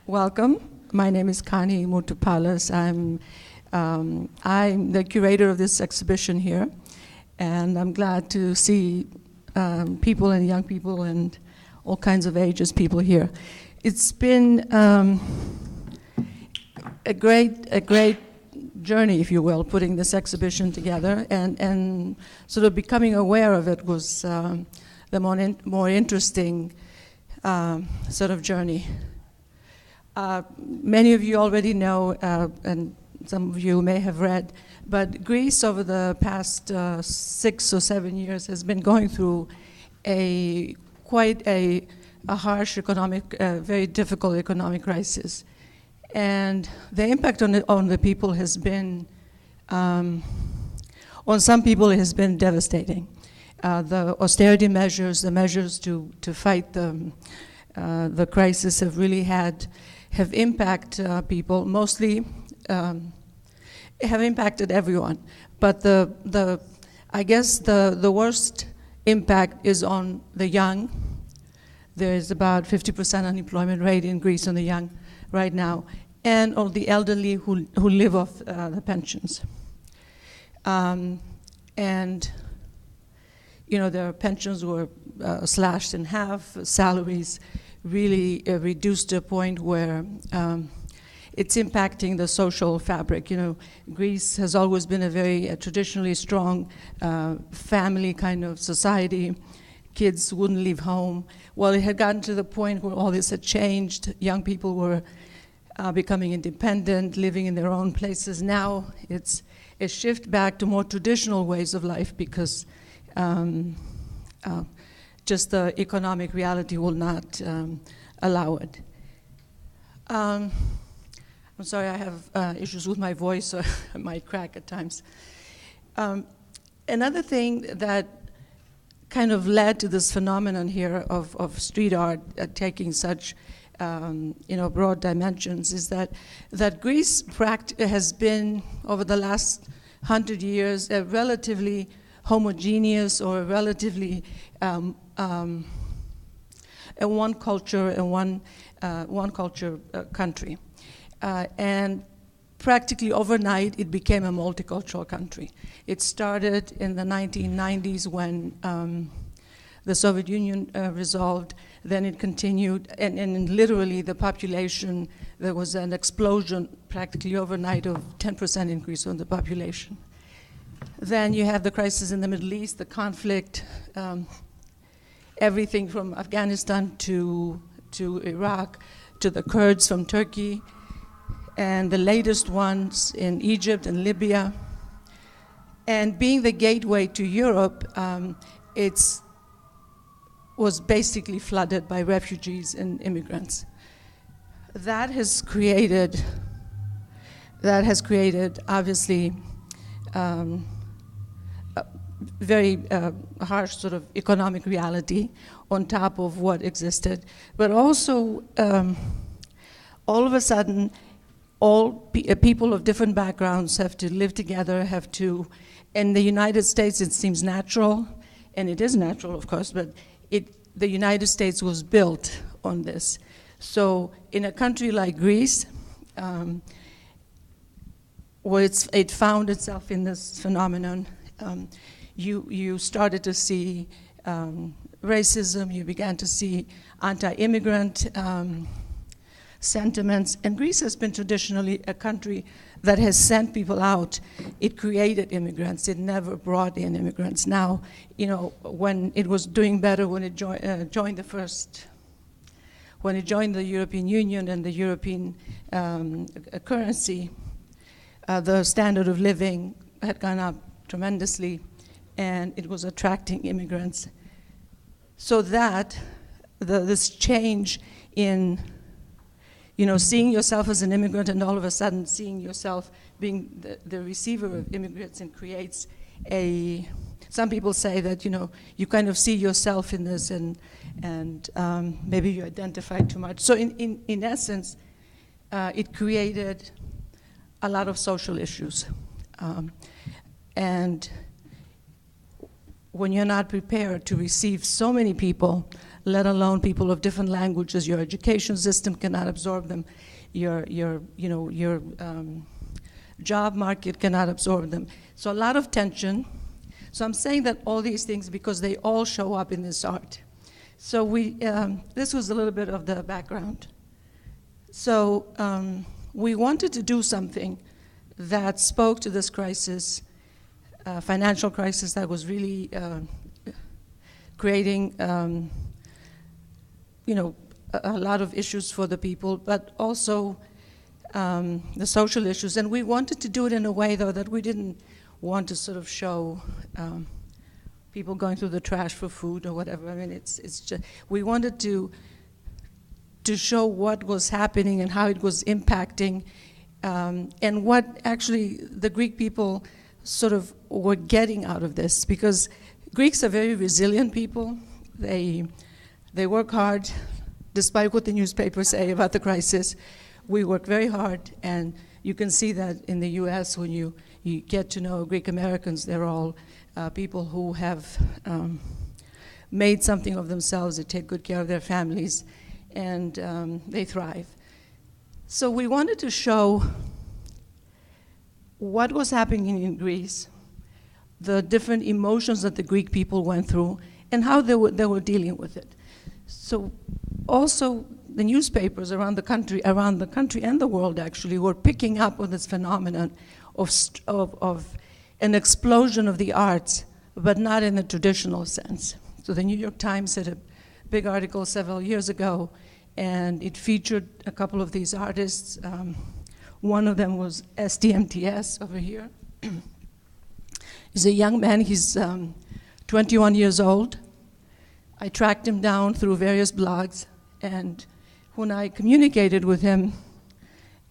Welcome. My name is Connie Mourtoupalas. I'm the curator of this exhibition here, and I'm glad to see people and young people and all kinds of ages people here. It's been a great journey, if you will, putting this exhibition together, and sort of becoming aware of it was the more interesting sort of journey. Many of you already know, and some of you may have read, but Greece over the past 6 or 7 years has been going through quite a harsh economic, very difficult economic crisis. And the impact on the people has been, on some people it has been devastating. The austerity measures, the measures to fight the crisis have impacted people, mostly have impacted everyone. But I guess the worst impact is on the young. There is about 50% unemployment rate in Greece on the young right now, and on the elderly who live off the pensions. And you know, their pensions were slashed in half, salaries really reduced to a point where it's impacting the social fabric. You know, Greece has always been a very traditionally strong family kind of society. Kids wouldn't leave home. Well, it had gotten to the point where all this had changed. Young people were becoming independent, living in their own places. Now it's a shift back to more traditional ways of life because just the economic reality will not allow it. I'm sorry, I have issues with my voice, so I might crack at times. Another thing that kind of led to this phenomenon here of street art taking such broad dimensions is that Greece has been, over the last 100 years, a relatively homogeneous or a relatively a one culture country. And practically overnight, it became a multicultural country. It started in the 1990s when the Soviet Union resolved. Then it continued, and literally the population, there was an explosion practically overnight of 10% increase on the population. Then you have the crisis in the Middle East, the conflict, everything from Afghanistan to Iraq, to the Kurds from Turkey, and the latest ones in Egypt and Libya. And being the gateway to Europe, it was basically flooded by refugees and immigrants. That has created obviously a very harsh sort of economic reality on top of what existed, but also all of a sudden people of different backgrounds have to live together, in the United States it seems natural, and it is natural of course, but the United States was built on this. So in a country like Greece, where it found itself in this phenomenon, you started to see racism, you began to see anti-immigrant sentiments, and Greece has been traditionally a country that has sent people out. It created immigrants, it never brought in immigrants. Now, you know, when it was doing better, when it joined the European Union and the European currency, the standard of living had gone up tremendously, and it was attracting immigrants. So that, this change in, you know, seeing yourself as an immigrant and all of a sudden seeing yourself being the receiver of immigrants, and creates some people say that, you know, you kind of see yourself in this and maybe you identify too much. So in essence, it created a lot of social issues. And when you're not prepared to receive so many people let alone people of different languages. Your education system cannot absorb them. Your job market cannot absorb them. So a lot of tension. So I'm saying that all these things because they all show up in this art. So this was a little bit of the background. So we wanted to do something that spoke to this crisis, financial crisis that was really creating, a lot of issues for the people, but also the social issues. And we wanted to do it in a way, though, that we didn't want to sort of show people going through the trash for food or whatever. I mean, it's just, we wanted to show what was happening and how it was impacting, and what actually the Greek people sort of were getting out of this, because Greeks are very resilient people. They work hard, despite what the newspapers say about the crisis. We work very hard, and you can see that in the US when you get to know Greek Americans. They're all people who have made something of themselves. They take good care of their families, and they thrive. So we wanted to show what was happening in Greece, the different emotions that the Greek people went through, and how they were dealing with it. So also the newspapers around the country and the world actually were picking up on this phenomenon of an explosion of the arts, but not in the traditional sense. So the New York Times had a big article several years ago, and it featured a couple of these artists. One of them was STMTS over here. He's a young man, he's 21 years old. I tracked him down through various blogs, and when I communicated with him,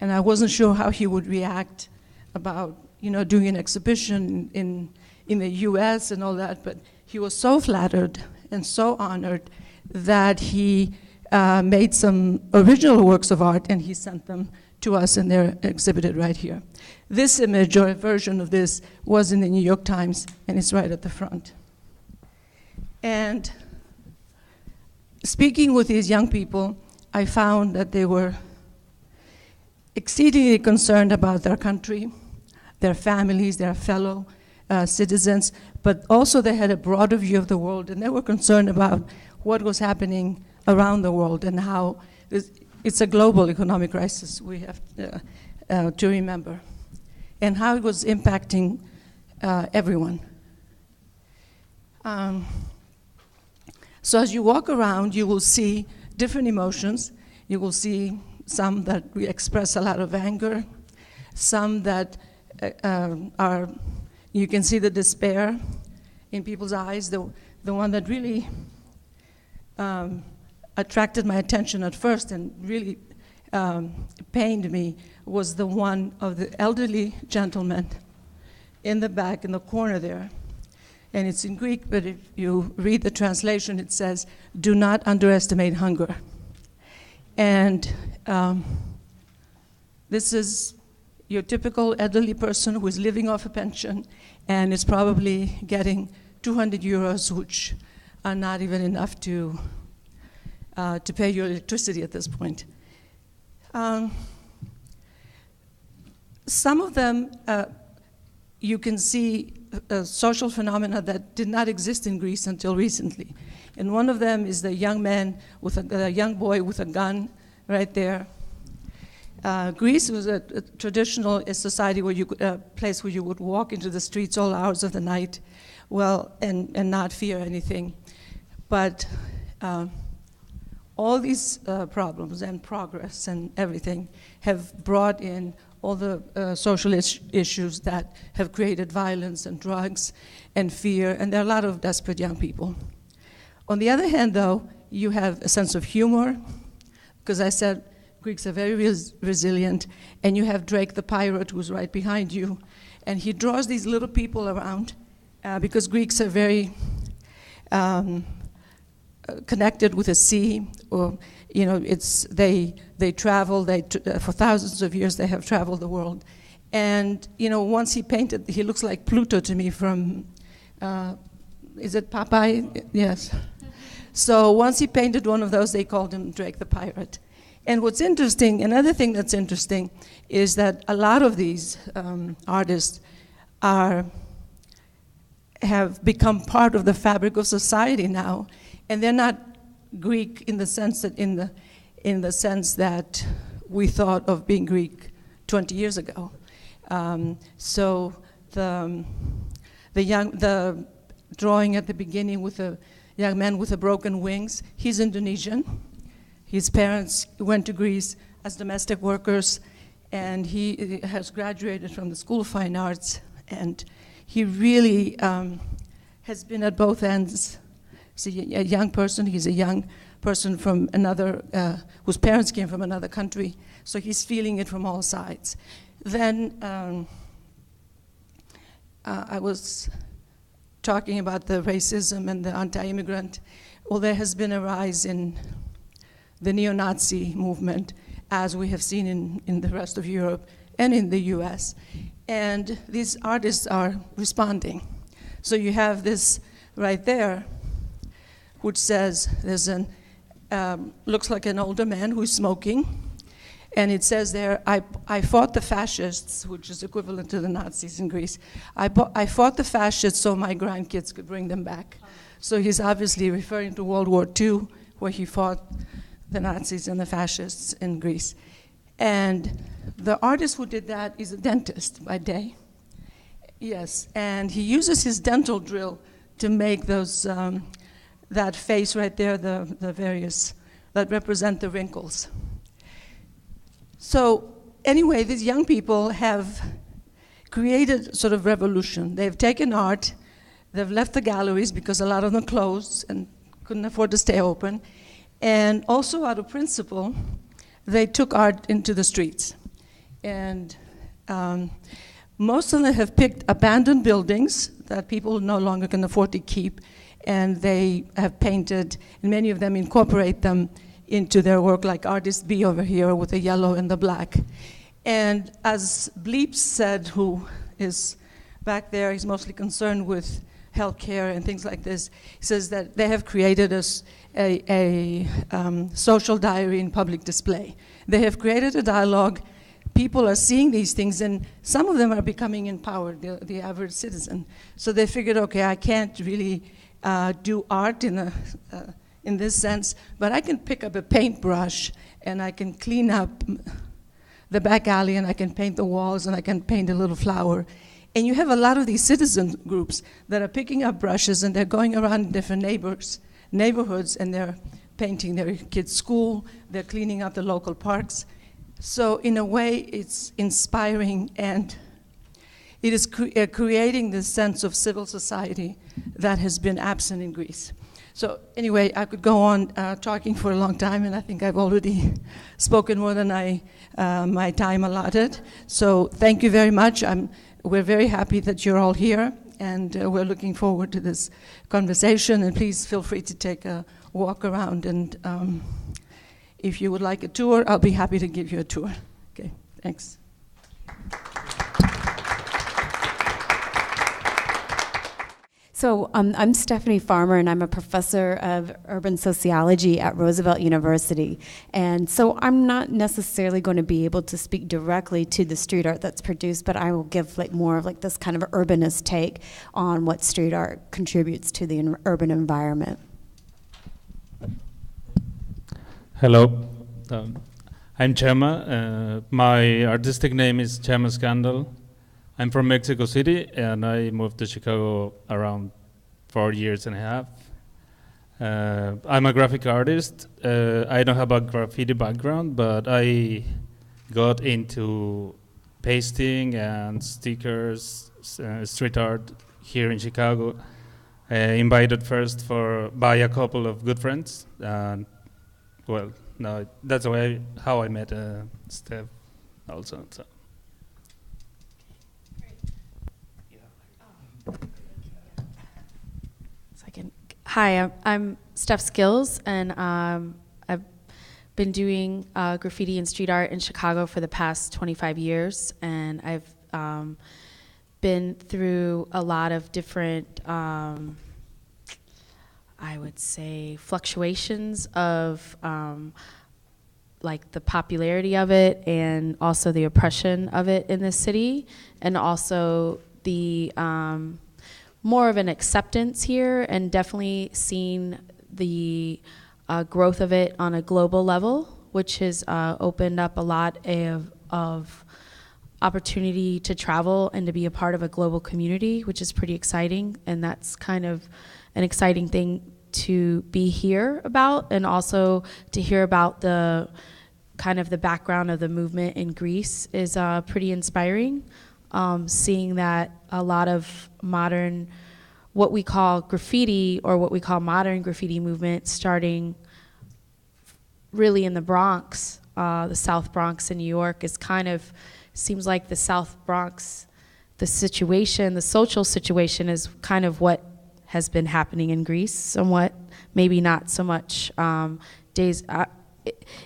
and I wasn't sure how he would react about doing an exhibition in the US and all that, but he was so flattered and so honored that he made some original works of art, and he sent them to us, and they're exhibited right here. This image, or a version of this, was in the New York Times, and it's right at the front. And speaking with these young people, I found that they were exceedingly concerned about their country, their families, their fellow citizens, but also they had a broader view of the world, and they were concerned about what was happening around the world and how it's a global economic crisis we have to remember, and how it was impacting everyone. So as you walk around, you will see different emotions. You will see some that we express a lot of anger, some that you can see the despair in people's eyes. The one that really attracted my attention at first and really pained me was the one of the elderly gentleman in the back, in the corner there. And it's in Greek, but if you read the translation, it says, "Do not underestimate hunger." And this is your typical elderly person who is living off a pension and is probably getting 200 euros, which are not even enough to pay your electricity at this point. Some of them, you can see social phenomena that did not exist in Greece until recently. And one of them is the young man with a young boy with a gun right there. Greece was a traditional society where a place where you would walk into the streets all hours of the night, and not fear anything. But all these problems and progress and everything have brought in all the social issues that have created violence and drugs and fear, and there are a lot of desperate young people. On the other hand, though, you have a sense of humor, because I said Greeks are very resilient, and you have Drake the pirate who's right behind you, and he draws these little people around because Greeks are very connected with the sea, or they travel. For thousands of years they have traveled the world, and once he painted, he looks like Pluto to me from. Is it Popeye? Yes. So once he painted one of those, they called him Drake the Pirate. And what's interesting, another thing that's interesting, is that a lot of these artists have become part of the fabric of society now, and they're not Greek in the sense that we thought of being Greek 20 years ago. So the drawing at the beginning with a young man with the broken wings, he's Indonesian. His parents went to Greece as domestic workers, and he has graduated from the School of Fine Arts, and he really has been at both ends. He's a young person. He's a young person from another, whose parents came from another country, so he's feeling it from all sides. Then I was talking about the racism and the anti-immigrant. Well, there has been a rise in the neo-Nazi movement, as we have seen in the rest of Europe and in the US. And these artists are responding. So you have this right there, which says, there's looks like an older man who's smoking, and it says there, I fought the fascists, which is equivalent to the Nazis in Greece. I fought the fascists so my grandkids could bring them back. So he's obviously referring to World War II, where he fought the Nazis and the fascists in Greece. And the artist who did that is a dentist by day. Yes, and he uses his dental drill to make those, that face right there, the various, that represent the wrinkles. So anyway, these young people have created sort of revolution. They've taken art, they've left the galleries because a lot of them closed and couldn't afford to stay open. And also out of principle, they took art into the streets. And most of them have picked abandoned buildings that people no longer can afford to keep, and they have painted, and many of them incorporate them into their work, like Artist B over here with the yellow and the black. And as Bleep said, who is back there, he's mostly concerned with healthcare and things like this, he says that they have created a social diary in public display. They have created a dialogue. People are seeing these things, and some of them are becoming empowered, the average citizen. So they figured, okay, I can't really do art in this sense, but I can pick up a paintbrush and I can clean up the back alley, and I can paint the walls, and I can paint a little flower. And you have a lot of these citizen groups that are picking up brushes, and they're going around different neighborhoods, and they're painting their kids' school, they're cleaning up the local parks. So in a way, it's inspiring, and it is creating this sense of civil society that has been absent in Greece. So anyway, I could go on talking for a long time, and I think I've already spoken more than my time allotted. So thank you very much. We're very happy that you're all here, and we're looking forward to this conversation. And please feel free to take a walk around, and if you would like a tour, I'll be happy to give you a tour. Okay, thanks. So I'm Stephanie Farmer, and I'm a professor of urban sociology at Roosevelt University. And so I'm not necessarily going to be able to speak directly to the street art that's produced, but I will give more of this kind of urbanist take on what street art contributes to the urban environment. Hello, I'm CHema. My artistic name is CHema Skandal. I'm from Mexico City, and I moved to Chicago around 4 years and a half. I'm a graphic artist. I don't have a graffiti background, but I got into pasting and stickers, street art here in Chicago. Invited first by a couple of good friends. And well, no, that's how I met Steph also. So. Hi, I'm Steph Skills, and I've been doing graffiti and street art in Chicago for the past 25 years, and I've been through a lot of different I would say, fluctuations of like the popularity of it and also the oppression of it in this city, and also the more of an acceptance here, and definitely seeing the growth of it on a global level, which has opened up a lot of opportunity to travel and to be a part of a global community, which is pretty exciting. And that's kind of an exciting thing to be here about, and also to hear about the kind of the background of the movement in Greece is pretty inspiring. Seeing that a lot of modern, what we call graffiti, or what we call modern graffiti movement, starting really in the Bronx, the South Bronx in New York, is kind of, seems like the South Bronx, the situation, the social situation is kind of what has been happening in Greece somewhat, maybe not so much days,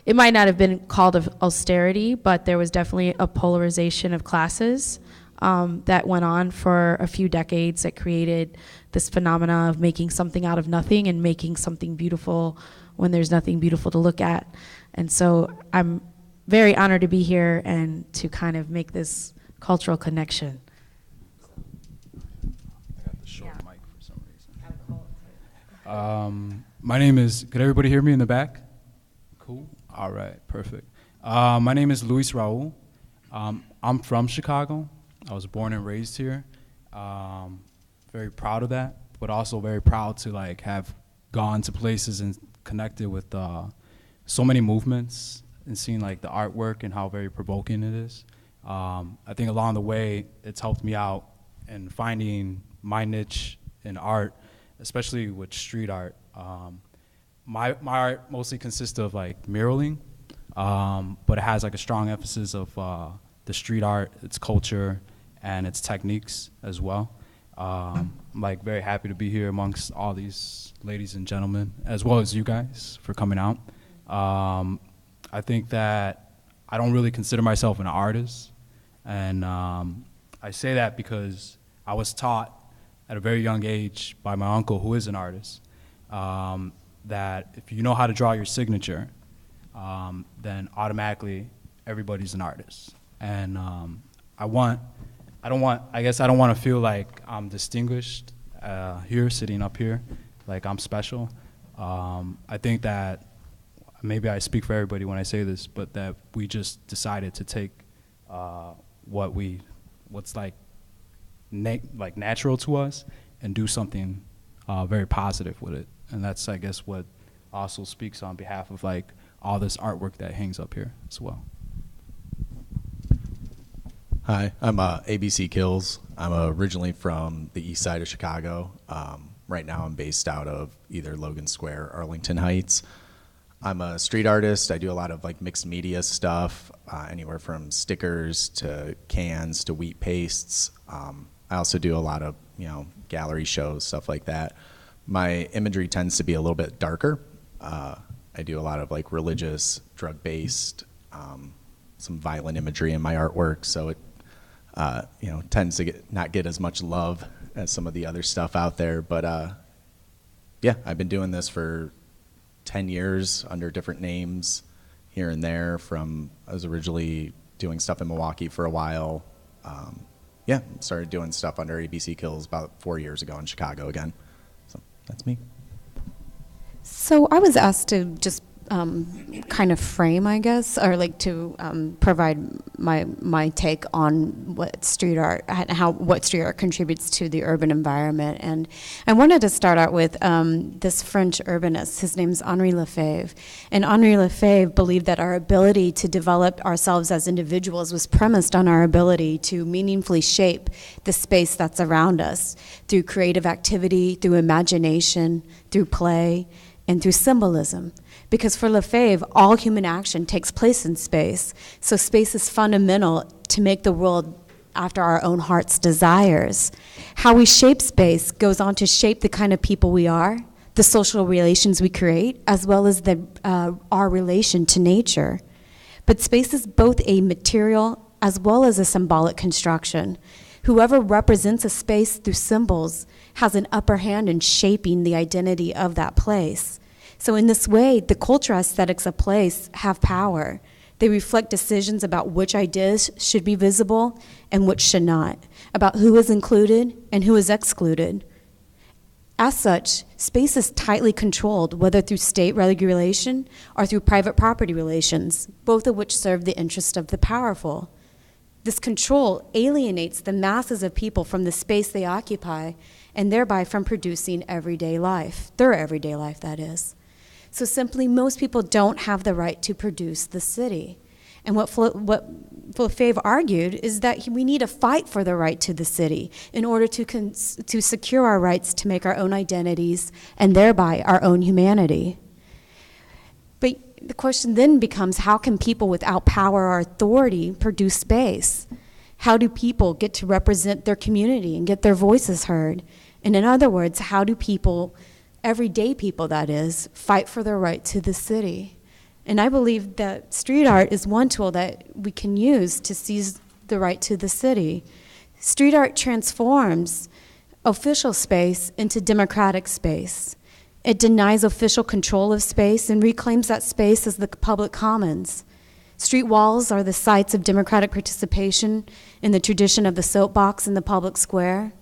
it might not have been called of austerity, but there was definitely a polarization of classes that went on for a few decades that created this phenomena of making something out of nothing and making something beautiful when there's nothing beautiful to look at. And so I'm very honored to be here and to kind of make this cultural connection. I got the short mic for some reason. My name is, could everybody hear me in the back? Cool. All right, perfect. My name is Luis Raul. I'm from Chicago. I was born and raised here. Very proud of that, but also very proud to like have gone to places and connected with so many movements and seen like the artwork and how very provoking it is. I think along the way, it's helped me out in finding my niche in art, especially with street art. My art mostly consists of like muraling, but it has like a strong emphasis of the street art, its culture, and its techniques as well. I'm like very happy to be here amongst all these ladies and gentlemen, as well as you guys for coming out. I think that I don't really consider myself an artist, and I say that because I was taught at a very young age by my uncle, who is an artist, that if you know how to draw your signature, then automatically everybody's an artist. And I don't want to feel like I'm distinguished here, sitting up here, like I'm special. I think that maybe I speak for everybody when I say this, but that we just decided to take what's like natural to us and do something very positive with it. And that's, I guess, what also speaks on behalf of like all this artwork that hangs up here as well. Hi, I'm ABC Kills. I'm originally from the east side of Chicago. Right now I'm based out of either Logan Square or Arlington Heights. I'm a street artist. I do a lot of like mixed media stuff, anywhere from stickers to cans to wheat pastes. I also do a lot of, gallery shows, stuff like that. My imagery tends to be a little bit darker. I do a lot of like religious, drug-based, some violent imagery in my artwork, so it tends to not get as much love as some of the other stuff out there. But yeah, I've been doing this for 10 years under different names here and there. I was originally doing stuff in Milwaukee for a while. Yeah, started doing stuff under ABC Kills about 4 years ago in Chicago again. So that's me. So I was asked to just kind of frame, I guess, or like to provide my take on what street art and what street art contributes to the urban environment. And I wanted to start out with this French urbanist. His name's Henri Lefebvre. And Henri Lefebvre believed that our ability to develop ourselves as individuals was premised on our ability to meaningfully shape the space that's around us through creative activity, through imagination, through play, and through symbolism. Because for Lefebvre, all human action takes place in space. So space is fundamental to make the world after our own heart's desires. How we shape space goes on to shape the kind of people we are, the social relations we create, as well as our relation to nature. But space is both a material as well as a symbolic construction. Whoever represents a space through symbols has an upper hand in shaping the identity of that place. So in this way, the cultural aesthetics of place have power. They reflect decisions about which ideas should be visible and which should not, about who is included and who is excluded. As such, space is tightly controlled, whether through state regulation or through private property relations, both of which serve the interest of the powerful. This control alienates the masses of people from the space they occupy, and thereby from producing everyday life, their everyday life, that is. So simply, most people don't have the right to produce the city. And what Fave argued is that we need to fight for the right to the city in order to secure our rights to make our own identities and thereby our own humanity. But the question then becomes, how can people without power or authority produce space? How do people get to represent their community and get their voices heard? And in other words, how do people, everyday people that is, fight for their right to the city? And I believe that street art is one tool that we can use to seize the right to the city. Street art transforms official space into democratic space. It denies official control of space and reclaims that space as the public commons. Street walls are the sites of democratic participation in the tradition of the soapbox in the public square.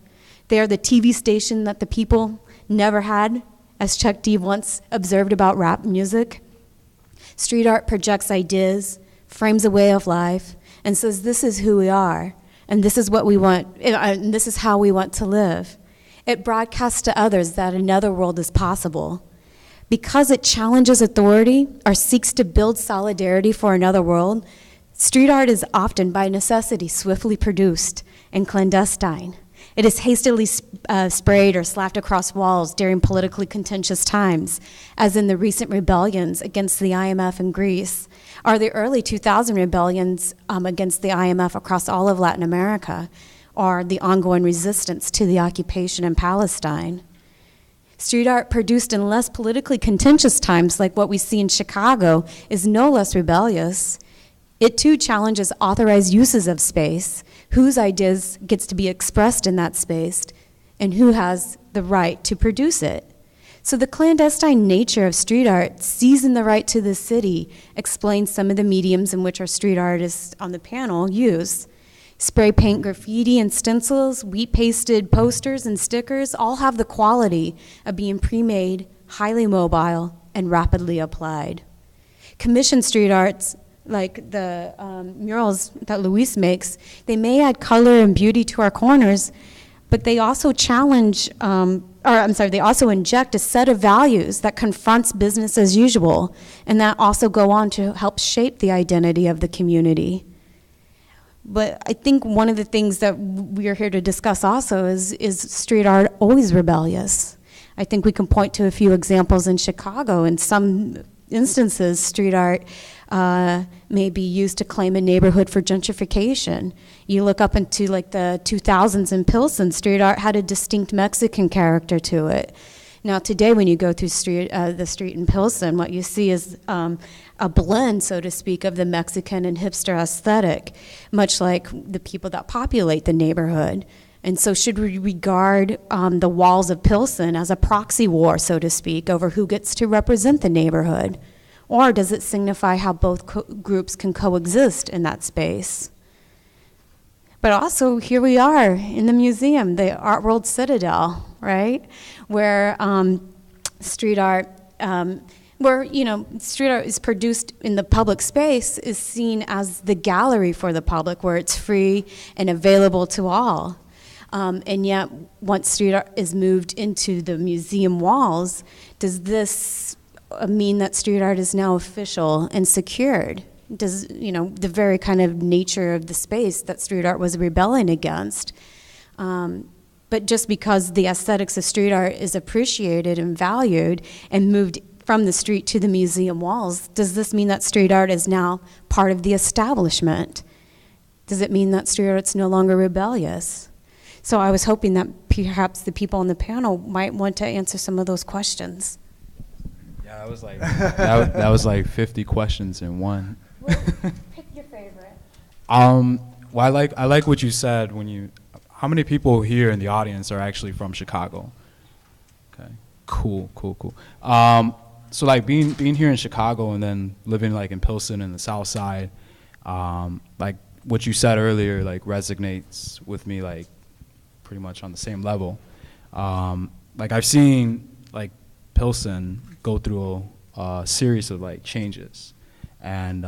They are the TV station that the people never had, as Chuck D once observed about rap music. Street art projects ideas, frames a way of life, and says this is who we are, and this is what we want, and this is how we want to live. It broadcasts to others that another world is possible. Because it challenges authority or seeks to build solidarity for another world, street art is often, by necessity, swiftly produced and clandestine. It is hastily sprayed or slapped across walls during politically contentious times, as in the recent rebellions against the IMF in Greece, or the early 2000 rebellions against the IMF across all of Latin America, or the ongoing resistance to the occupation in Palestine. Street art produced in less politically contentious times, like what we see in Chicago, is no less rebellious. It too challenges authorized uses of space, whose ideas gets to be expressed in that space, and who has the right to produce it. So the clandestine nature of street art, seizing the right to the city, explains some of the mediums in which our street artists on the panel use. Spray paint graffiti and stencils, wheat-pasted posters and stickers all have the quality of being pre-made, highly mobile, and rapidly applied. Commissioned street arts, like the murals that Luis makes, they may add color and beauty to our corners, but they also they also inject a set of values that confronts business as usual, and that also go on to help shape the identity of the community. But I think one of the things that we are here to discuss also is street art always rebellious? I think we can point to a few examples in Chicago. In some instances, street art may be used to claim a neighborhood for gentrification. You look up into like the 2000s in Pilsen, street art had a distinct Mexican character to it. Now today when you go through the street in Pilsen, what you see is a blend, so to speak, of the Mexican and hipster aesthetic, much like the people that populate the neighborhood. And so should we regard the walls of Pilsen as a proxy war, so to speak, over who gets to represent the neighborhood? Or does it signify how both groups can coexist in that space? But also, here we are in the museum, the Art World Citadel, right? Where street art, street art is produced in the public space, is seen as the gallery for the public, where it's free and available to all. And yet, once street art is moved into the museum walls, does this mean that street art is now official and secured? Does, the very kind of nature of the space that street art was rebelling against. But just because the aesthetics of street art is appreciated and valued and moved from the street to the museum walls, does this mean that street art is now part of the establishment? Does it mean that street art's no longer rebellious? So I was hoping that perhaps the people on the panel might want to answer some of those questions. Yeah, that was like that was like 50 questions in one. Well, pick your favorite. Well, I like what you said when you. how many people here in the audience are actually from Chicago? Okay, cool. So like being here in Chicago and then living like in Pilsen in the South Side, like what you said earlier, like resonates with me like pretty much on the same level. Like I've seen like Pilsen go through a series of like changes, and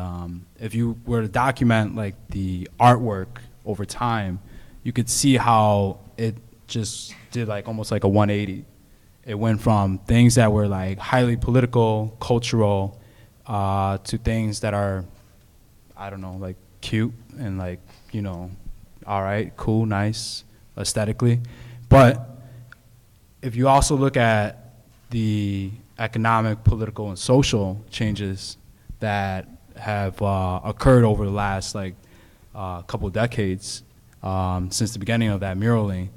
if you were to document like the artwork over time, you could see how it just did like almost like a 180. It went from things that were like highly political, cultural, to things that are, I don't know, like cute and like, you know, all right, cool, nice, aesthetically. But if you also look at the economic, political, and social changes that have occurred over the last like couple decades, since the beginning of that muraling,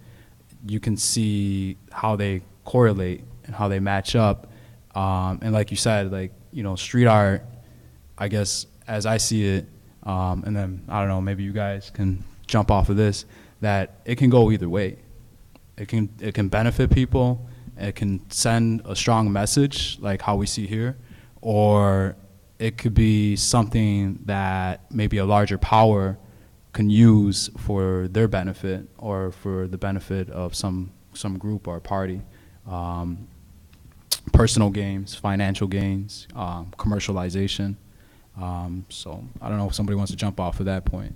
you can see how they correlate and how they match up. And like you said, like, you know, street art, I guess, as I see it, and then, I don't know, maybe you guys can jump off of this, that it can go either way. It can benefit people, it can send a strong message, like how we see here, or it could be something that maybe a larger power can use for their benefit or for the benefit of some group or party. Personal gains, financial gains, commercialization. So I don't know if somebody wants to jump off of that point.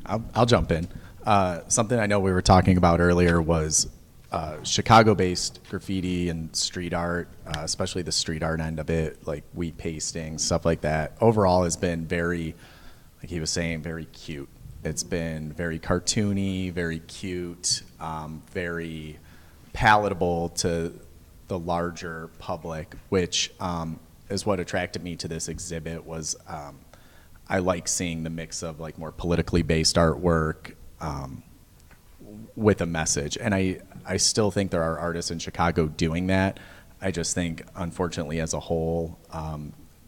I'll jump in. Something I know we were talking about earlier was Chicago-based graffiti and street art, especially the street art end of it, like wheat pasting, stuff like that. Overall has been very, like he was saying, very cute. It's been very cartoony, very cute, very palatable to the larger public, which is what attracted me to this exhibit. Was I like seeing the mix of like more politically based artwork with a message, and I still think there are artists in Chicago doing that. I just think, unfortunately, as a whole,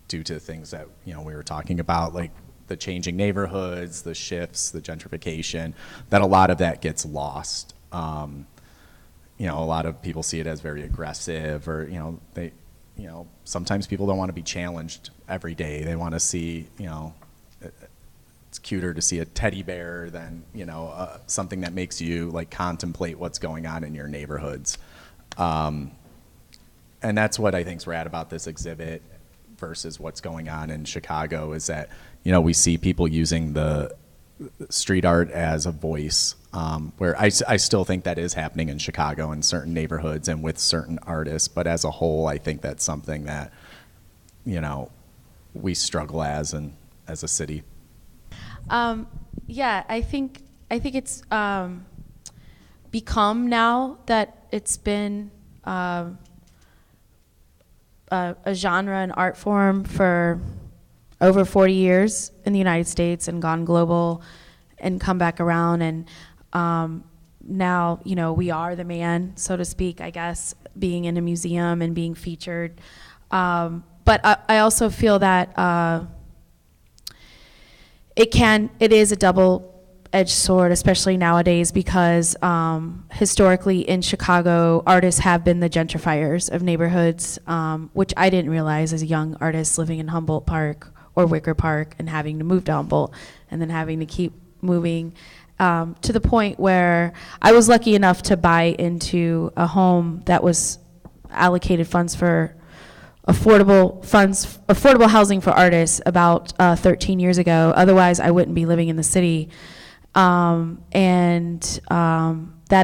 due to things that, you know, we were talking about, like the changing neighborhoods, the shifts, the gentrification, that a lot of that gets lost. You know, a lot of people see it as very aggressive, or, you know, they, you know, sometimes people don't want to be challenged every day. They want to see, you know, it's cuter to see a teddy bear than, you know, something that makes you like contemplate what's going on in your neighborhoods. And that's what I think's rad about this exhibit versus what's going on in Chicago, is that, you know, we see people using the street art as a voice, where I still think that is happening in Chicago in certain neighborhoods and with certain artists, but as a whole, I think that's something that, you know, we struggle as a city. Yeah, I think it's become, now that it's been a genre and art form for over 40 years in the United States and gone global and come back around, and now, you know, we are the man, so to speak, I guess, being in a museum and being featured. But I also feel that it is a double-edged sword, especially nowadays, because historically in Chicago, artists have been the gentrifiers of neighborhoods, which I didn't realize as a young artist living in Humboldt Park or Wicker Park and having to move to Humboldt and then having to keep moving, to the point where I was lucky enough to buy into a home that was allocated funds for affordable housing for artists about 13 years ago. Otherwise, I wouldn't be living in the city. That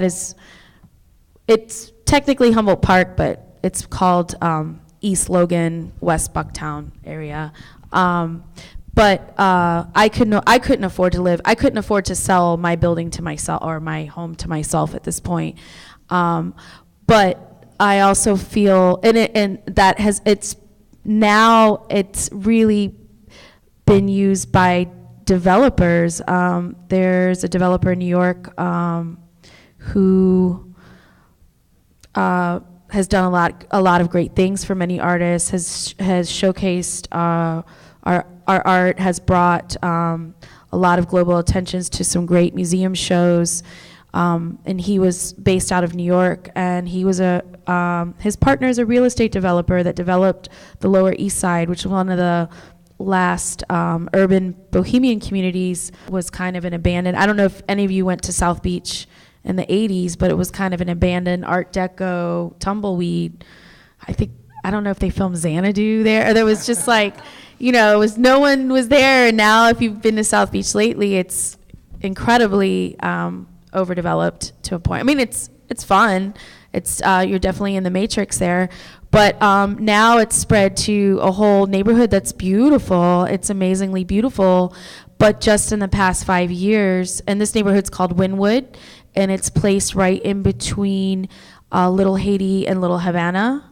is, it's technically Humboldt Park, but it's called East Logan, West Bucktown area. But I couldn't afford to live. I couldn't afford to sell my building to myself or my home to myself at this point. But I also feel, it's really been used by developers. There's a developer in New York who has done a lot of great things for many artists. Has showcased our art, has brought a a lot of global attentions to some great museum shows. And he was based out of New York, and he was his partner is a real estate developer that developed the Lower East Side, which is one of the last urban bohemian communities, was kind of an abandoned. I don't know if any of you went to South Beach in the 80s, but it was kind of an abandoned Art Deco tumbleweed. I don't know if they filmed Xanadu there. Or there was just like, no one was there. And now if you've been to South Beach lately, it's incredibly overdeveloped to a point. I mean, it's fun. It's you're definitely in the matrix there. But now it's spread to a whole neighborhood that's beautiful. It's amazingly beautiful. But just in the past 5 years, and this neighborhood's called Wynwood, and it's placed right in between Little Haiti and Little Havana,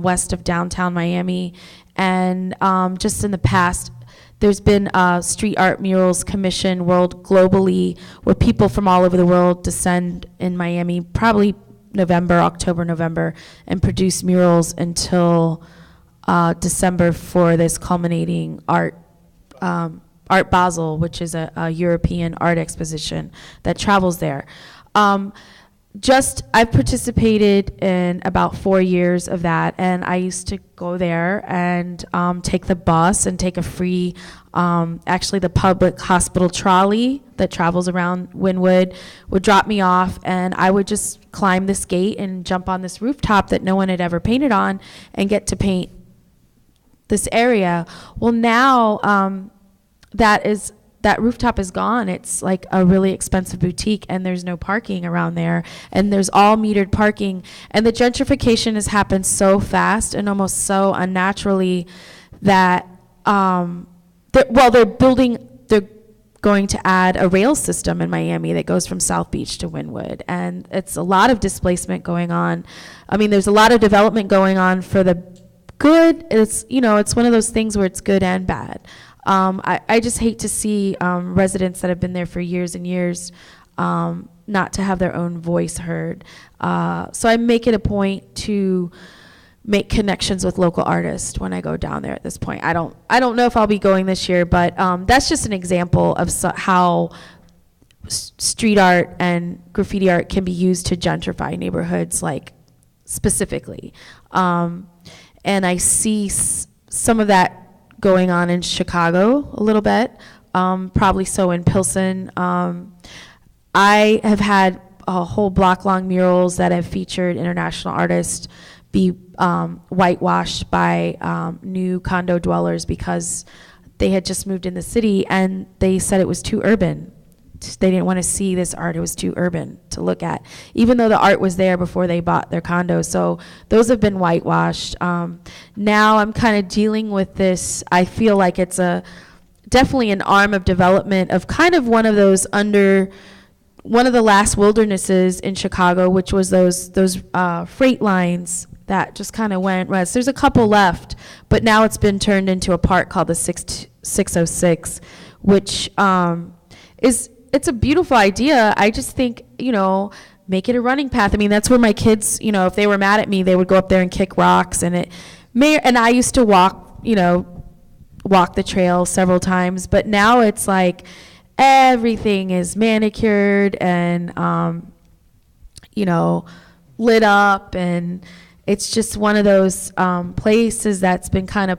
west of downtown Miami. And just in the past, there's been a street art murals commission globally, where people from all over the world descend in Miami, probably October, November, and produce murals until December for this culminating Art Basel, which is a European art exposition that travels there. I've participated in about 4 years of that, and I used to go there and take the bus and take a free, actually the public hospital trolley that travels around Wynwood would drop me off, and I would just climb this gate and jump on this rooftop that no one had ever painted on and get to paint this area. Well, now that rooftop is gone. It's like a really expensive boutique, and there's no parking around there, and there's all metered parking. And the gentrification has happened so fast and almost so unnaturally that they're going to add a rail system in Miami that goes from South Beach to Wynwood, and it's a lot of displacement going on. I mean, there's a lot of development going on for the good. It's one of those things where it's good and bad. I just hate to see residents that have been there for years and years not to have their own voice heard. So I make it a point to make connections with local artists when I go down there at this point. I don't know if I'll be going this year, but that's just an example of how street art and graffiti art can be used to gentrify neighborhoods, like specifically. And I see some of that going on in Chicago a little bit, probably so in Pilsen. I have had a whole block-long murals that have featured international artists be whitewashed by new condo dwellers because they had just moved in the city and they said it was too urban. They didn't want to see this art. It was too urban to look at, even though the art was there before they bought their condo. So those have been whitewashed. Now I'm kind of dealing with this. I feel like it's definitely an arm of development of kind of one of the last wildernesses in Chicago, which was those freight lines that just kind of went west. There's a couple left, but now it's been turned into a park called the 606, which it's a beautiful idea. I just think, make it a running path. I mean, that's where my kids, if they were mad at me, they would go up there and kick rocks. And I used to walk the trail several times. But now it's like everything is manicured and, lit up. And it's just one of those places that's been kind of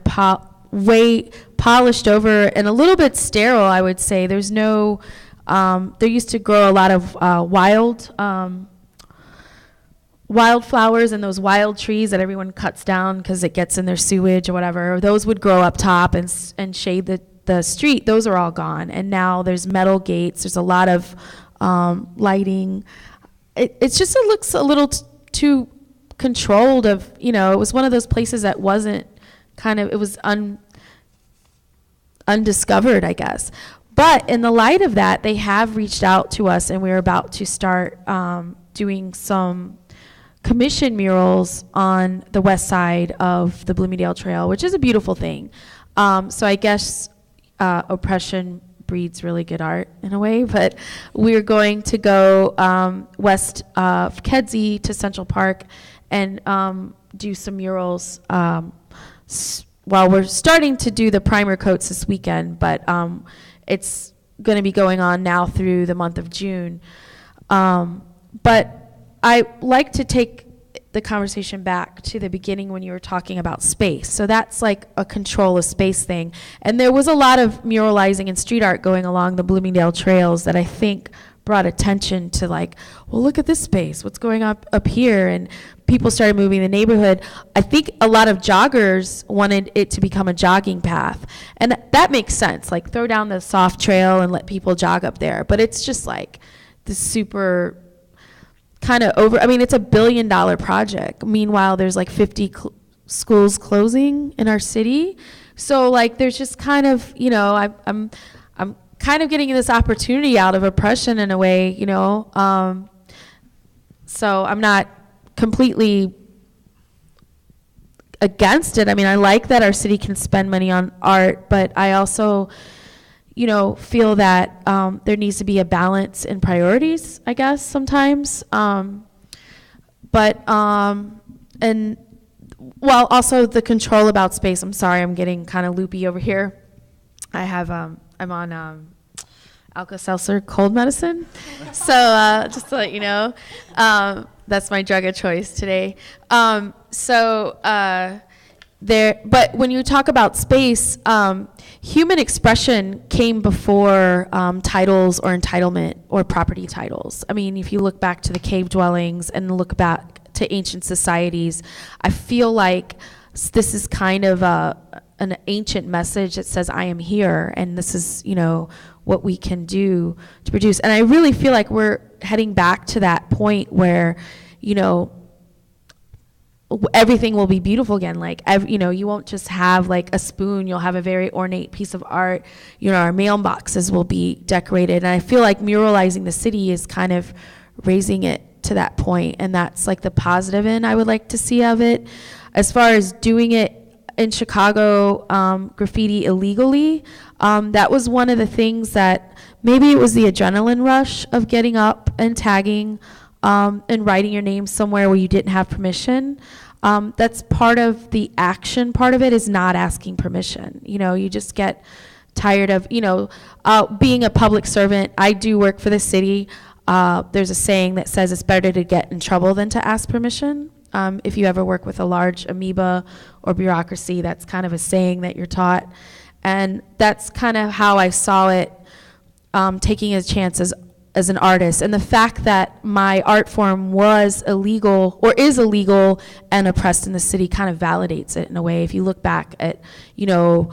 way polished over and a little bit sterile, I would say. There's no... there used to grow a lot of wildflowers and those wild trees that everyone cuts down because it gets in their sewage or whatever. Those would grow up top and shade the street. Those are all gone. And now there's metal gates. There's a lot of lighting. It looks a little too controlled of, it was one of those places that wasn't it was undiscovered, I guess. But in the light of that, they have reached out to us, and we're about to start doing some commission murals on the west side of the Bloomingdale Trail, which is a beautiful thing. So I guess oppression breeds really good art in a way, but we're going to go west of Kedzie to Central Park and do some murals. Well, we're starting to do the primer coats this weekend, but going to be going on now through the month of June. But I like to take the conversation back to the beginning when you were talking about space. So that's like a control of space thing. And there was a lot of muralizing and street art going along the Bloomingdale trails that I think brought attention to, like, well, look at this space, what's going up here, and people started moving the neighborhood. I think a lot of joggers wanted it to become a jogging path, and that makes sense, like throw down the soft trail and let people jog up there. But it's just like this super kind of over, I mean, it's $1 billion project. Meanwhile, there's like 50 schools closing in our city. So like there's just kind of, you know, I'm kind of getting this opportunity out of oppression in a way, you know. So I'm not completely against it. I mean, I like that our city can spend money on art, but I also, you know, feel that there needs to be a balance in priorities, I guess, sometimes. And well, also the control about space. I'm sorry, I'm getting kind of loopy over here. I have, I'm on Alka-Seltzer cold medicine. So just to let you know, that's my drug of choice today. But when you talk about space, human expression came before titles or entitlement or property titles. I mean, if you look back to the cave dwellings and look back to ancient societies, I feel like this is kind of an ancient message that says, I am here, and this is, you know, what we can do to produce. And I really feel like we're heading back to that point where, you know, everything will be beautiful again. Like, you know, you won't just have like a spoon, you'll have a very ornate piece of art. You know, our mailboxes will be decorated. And I feel like muralizing the city is kind of raising it to that point, and that's like the positive end I would like to see of it. As far as doing it in Chicago, graffiti illegally, that was one of the things that maybe it was the adrenaline rush of getting up and tagging and writing your name somewhere where you didn't have permission. That's part of the action. Part of it is not asking permission. You know, you just get tired of, you know, being a public servant. I do work for the city. There's a saying that says it's better to get in trouble than to ask permission. If you ever work with a large amoeba or bureaucracy, that's kind of a saying that you're taught. And that's kind of how I saw it, taking a chance as an artist. And the fact that my art form was illegal or is illegal and oppressed in the city kind of validates it in a way. If you look back at, you know,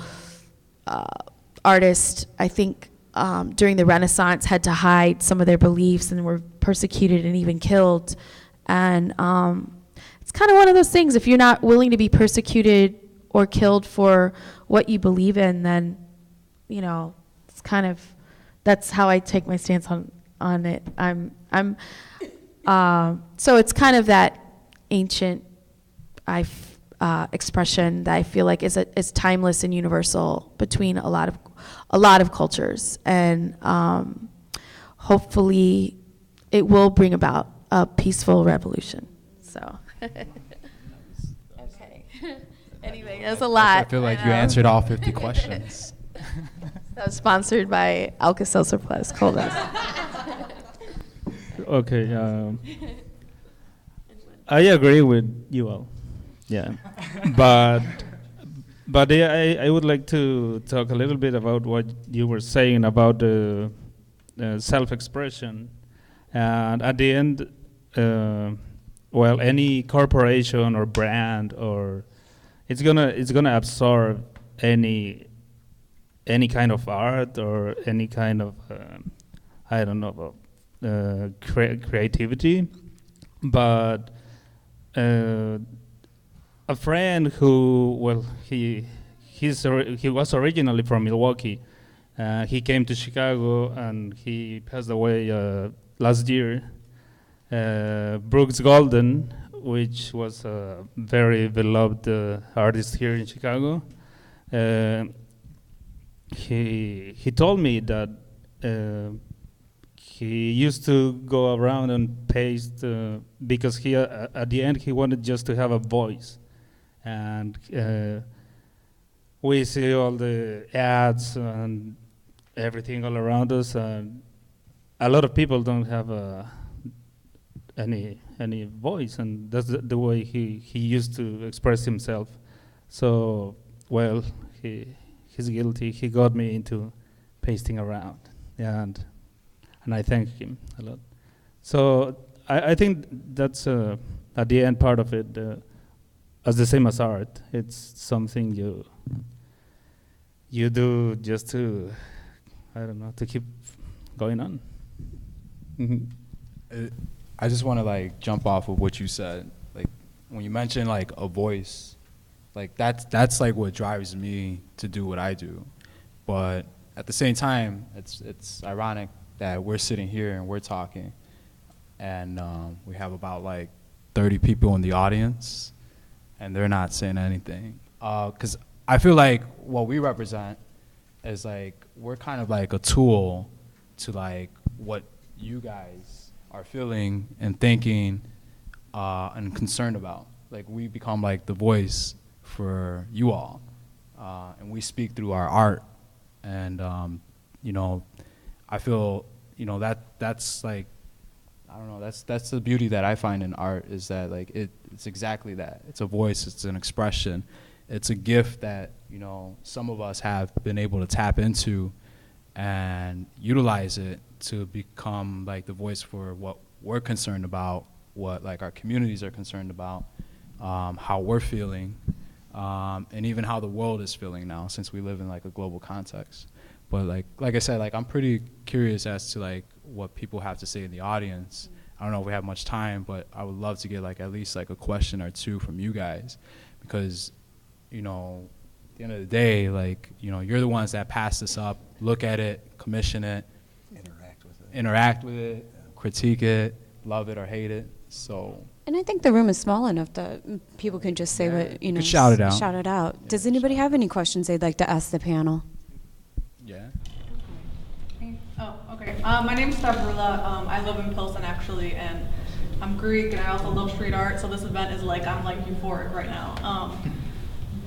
artists, I think during the Renaissance had to hide some of their beliefs and were persecuted and even killed. And it's kind of one of those things, if you're not willing to be persecuted or killed for what you believe in, then, you know, it's kind of, that's how I take my stance on it. So it's kind of that ancient expression that I feel like is timeless and universal between a lot of cultures, and hopefully it will bring about a peaceful revolution. So. Okay. Anyway, that's a lot. I feel like you answered all 50 questions. That was sponsored by Alka-Seltzer Plus cold medicine. Okay, I agree with you all. Yeah, but I would like to talk a little bit about what you were saying about self-expression, and at the end, well, any corporation or brand or it's gonna absorb any kind of art or any kind of I don't know about creativity, but a friend who, well, he was originally from Milwaukee. He came to Chicago and he passed away last year. Brooks Golden, which was a very beloved artist here in Chicago. He told me that he used to go around and paste because he at the end he wanted just to have a voice, and we see all the ads and everything all around us. A lot of people don't have any voice, and that's the way he used to express himself. So, well, he's guilty. He got me into pasting around, and I thank him a lot. So I think that's at the end part of it, as the same as art. It's something you do just to, I don't know, to keep going on. I just want to like jump off of what you said. Like when you mentioned like a voice, like that's like what drives me to do what I do. But at the same time, it's ironic that we're sitting here and we're talking, and we have about like 30 people in the audience, and they're not saying anything. Because I feel like what we represent is like we're kind of like a tool to like what you guys are feeling and thinking and concerned about. Like we become like the voice for you all, and we speak through our art. And you know, I feel, you know, that's like, I don't know, that's the beauty that I find in art, is that like it's exactly that. It's a voice, it's an expression, it's a gift that, you know, some of us have been able to tap into and utilize it to become like the voice for what we're concerned about, what like our communities are concerned about, how we're feeling, and even how the world is feeling now, since we live in like a global context. But like I said, like I'm pretty curious as to like what people have to say in the audience. I don't know if we have much time, but I would love to get like at least like a question or two from you guys, because, you know, at the end of the day, like, you know, you're the ones that pass this up, look at it, commission it, interact with it, critique it, love it or hate it. So. And I think the room is small enough that people can just say what, you know, shout it out. Shout it out. Yeah, does anybody have any questions they'd like to ask the panel? Yeah. Oh, okay. My name's Steph Skills. I live in Pilsen actually, and I'm Greek, and I also love street art. So this event is like, I'm like euphoric right now.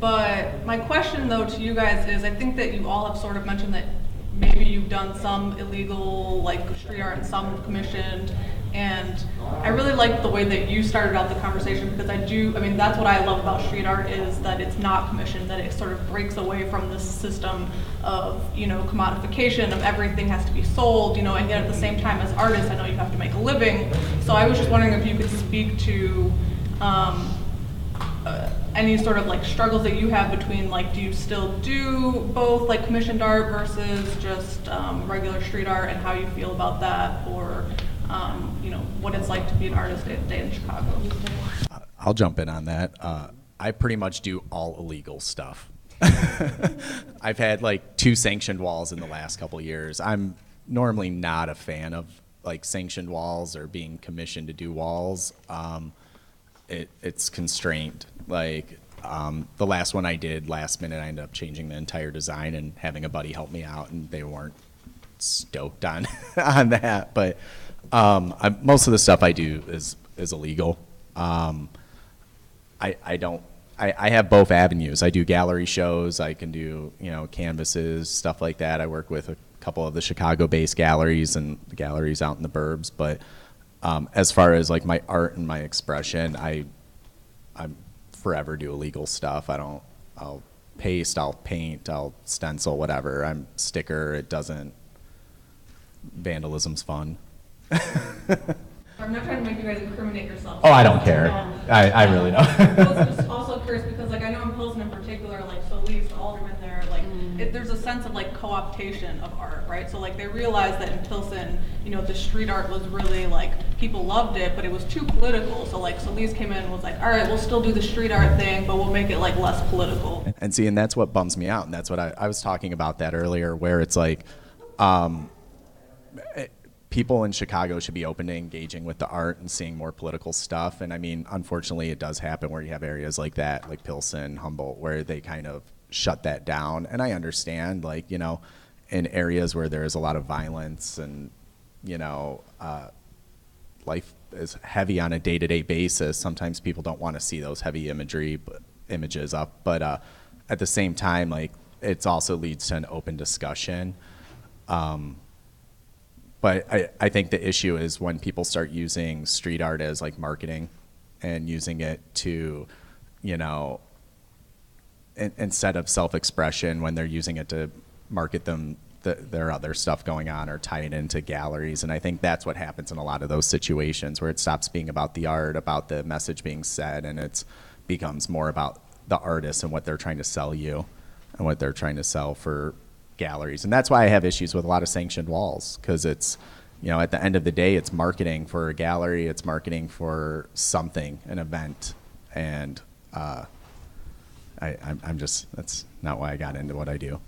But my question though to you guys is, I think that you all have sort of mentioned that maybe you've done some illegal like street art and some commissioned. And I really like the way that you started out the conversation, because I mean, that's what I love about street art, is that it's not commissioned, that it sort of breaks away from this system of, you know, commodification, of everything has to be sold, you know, and yet at the same time as artists, I know you have to make a living. So I was just wondering if you could speak to any sort of like struggles that you have between like, do you still do both like commissioned art versus just regular street art, and how you feel about that, or you know, what it's like to be an artist day in Chicago. I'll jump in on that. I pretty much do all illegal stuff. I've had like 2 sanctioned walls in the last couple of years. I'm normally not a fan of like sanctioned walls or being commissioned to do walls. It's constrained. Like the last one I did last minute, I ended up changing the entire design and having a buddy help me out, and they weren't stoked on on that. But most of the stuff I do is illegal. I have both avenues. I do gallery shows. I can do, you know, canvases, stuff like that. I work with a couple of the Chicago-based galleries and galleries out in the burbs. But as far as like my art and my expression, I forever do illegal stuff. I'll paste, I'll paint, I'll stencil, whatever. I'm sticker. It doesn't. Vandalism's fun. I'm not trying to make you guys incriminate yourselves. Oh, I don't care. I really don't. I was just also curious because, like, I know in Pilsen in particular, like, Solis, the alderman there, like, there's a sense of, like, co-optation of art, right? So, like, they realized that in Pilsen, you know, the street art was really, like, people loved it, but it was too political. So, like, Solis came in and was like, all right, we'll still do the street art thing, but we'll make it, like, less political. And see, and that's what bums me out. And that's what I was talking about that earlier, where it's like, people in Chicago should be open to engaging with the art and seeing more political stuff. And I mean, unfortunately, it does happen where you have areas like that, like Pilsen, Humboldt, where they kind of shut that down. And I understand, like, you know, in areas where there is a lot of violence and, you know, life is heavy on a day-to-day basis, sometimes people don't want to see those heavy images up. But at the same time, like, it also leads to an open discussion But I think the issue is when people start using street art as like marketing and using it to, you know, instead of self-expression, when they're using it to market their other stuff going on or tie it into galleries. And I think that's what happens in a lot of those situations where it stops being about the art, about the message being said, and it becomes more about the artist and what they're trying to sell you and what they're trying to sell for galleries. And that's why I have issues with a lot of sanctioned walls, because it's, you know, at the end of the day, it's marketing for a gallery, it's marketing for something, an event, and I'm just, that's not why I got into what I do.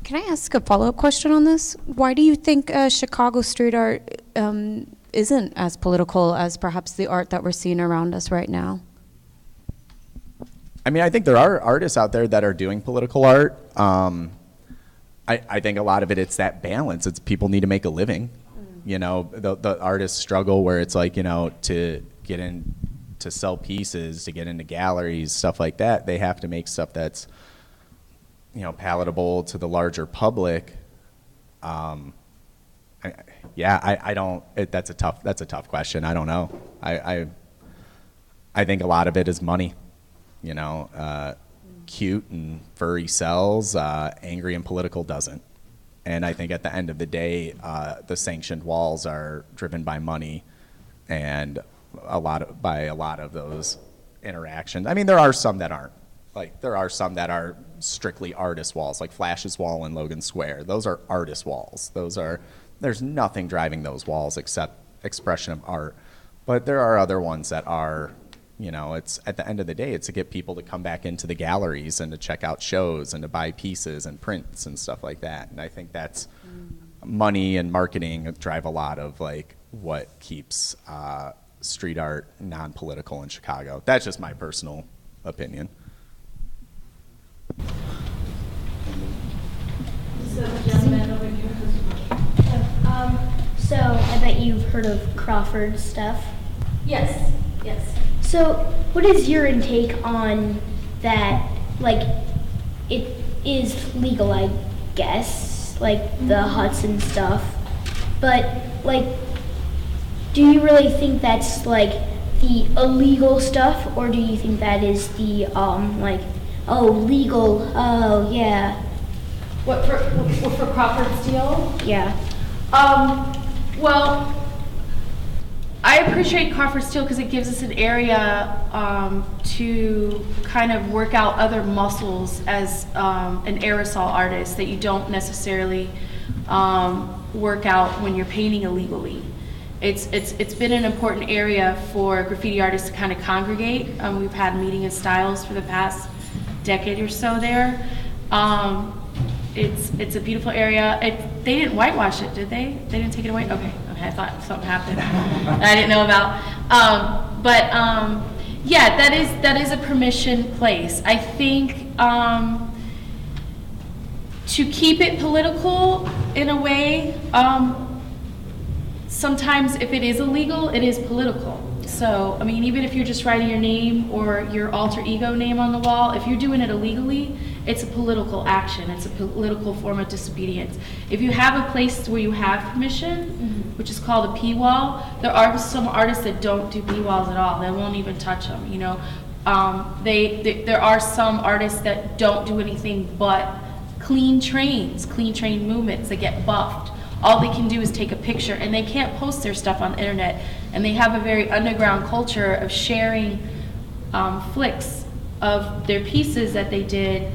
Can I ask a follow-up question on this? Why do you think Chicago street art isn't as political as perhaps the art that we're seeing around us right now? I mean, I think there are artists out there that are doing political art. I think a lot of it's that balance. It's people need to make a living. You know, the artists struggle where it's like, you know, to get in, to sell pieces, to get into galleries, stuff like that, they have to make stuff that's, you know, palatable to the larger public. I don't. That's a tough question. I don't know. I think a lot of it is money. You know, cute and furry sells, angry and political doesn't. And I think at the end of the day, the sanctioned walls are driven by money, and by a lot of those interactions. I mean, there are some that aren't. Like, there are some that are strictly artist walls, like Flash's wall in Logan Square. Those are artist walls. There's nothing driving those walls except expression of art. But there are other ones that are, you know, it's at the end of the day, it's to get people to come back into the galleries and to check out shows and to buy pieces and prints and stuff like that. And I think that's money and marketing drive a lot of like what keeps street art non-political in Chicago. That's just my personal opinion. So, gentleman over here has a question. So I bet you've heard of Crawford stuff. Yes. So, what is your intake on that? Like, it is legal, I guess, like the huts and stuff. But, like, do you really think that's like the illegal stuff, or do you think that is the like, oh, legal? Oh, yeah. What for Crawford Steel? Yeah. Well, I appreciate Crawford Steel because it gives us an area to kind of work out other muscles as an aerosol artist that you don't necessarily work out when you're painting illegally. It's been an important area for graffiti artists to kind of congregate. We've had meeting of styles for the past decade or so there. It's a beautiful area. They didn't whitewash it, did they? They didn't take it away? Okay, I thought something happened that I didn't know about. Yeah, that is a permission place. I think to keep it political in a way, sometimes if it is illegal, it is political. So, I mean, even if you're just writing your name or your alter ego name on the wall, if you're doing it illegally, it's a political action. It's a political form of disobedience. If you have a place where you have permission, which is called a P-wall, there are some artists that don't do P-walls at all. They won't even touch them, you know. There are some artists that don't do anything but clean train movements that get buffed. All they can do is take a picture, and they can't post their stuff on the internet. And they have a very underground culture of sharing flicks of their pieces that they did.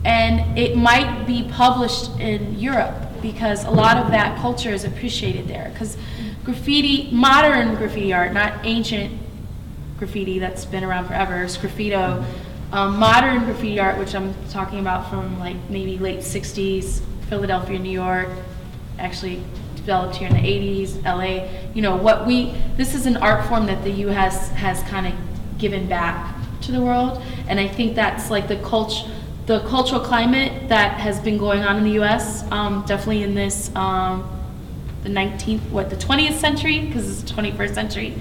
And it might be published in Europe because a lot of that culture is appreciated there. Because graffiti, modern graffiti art, not ancient graffiti that's been around forever, sgraffito, modern graffiti art, which I'm talking about from like maybe late 60s, Philadelphia, New York, actually developed here in the 80s, LA. You know, this is an art form that the US has kind of given back to the world. And I think that's like the cultural climate that has been going on in the US, definitely in this, the 20th century, because it's the 21st century,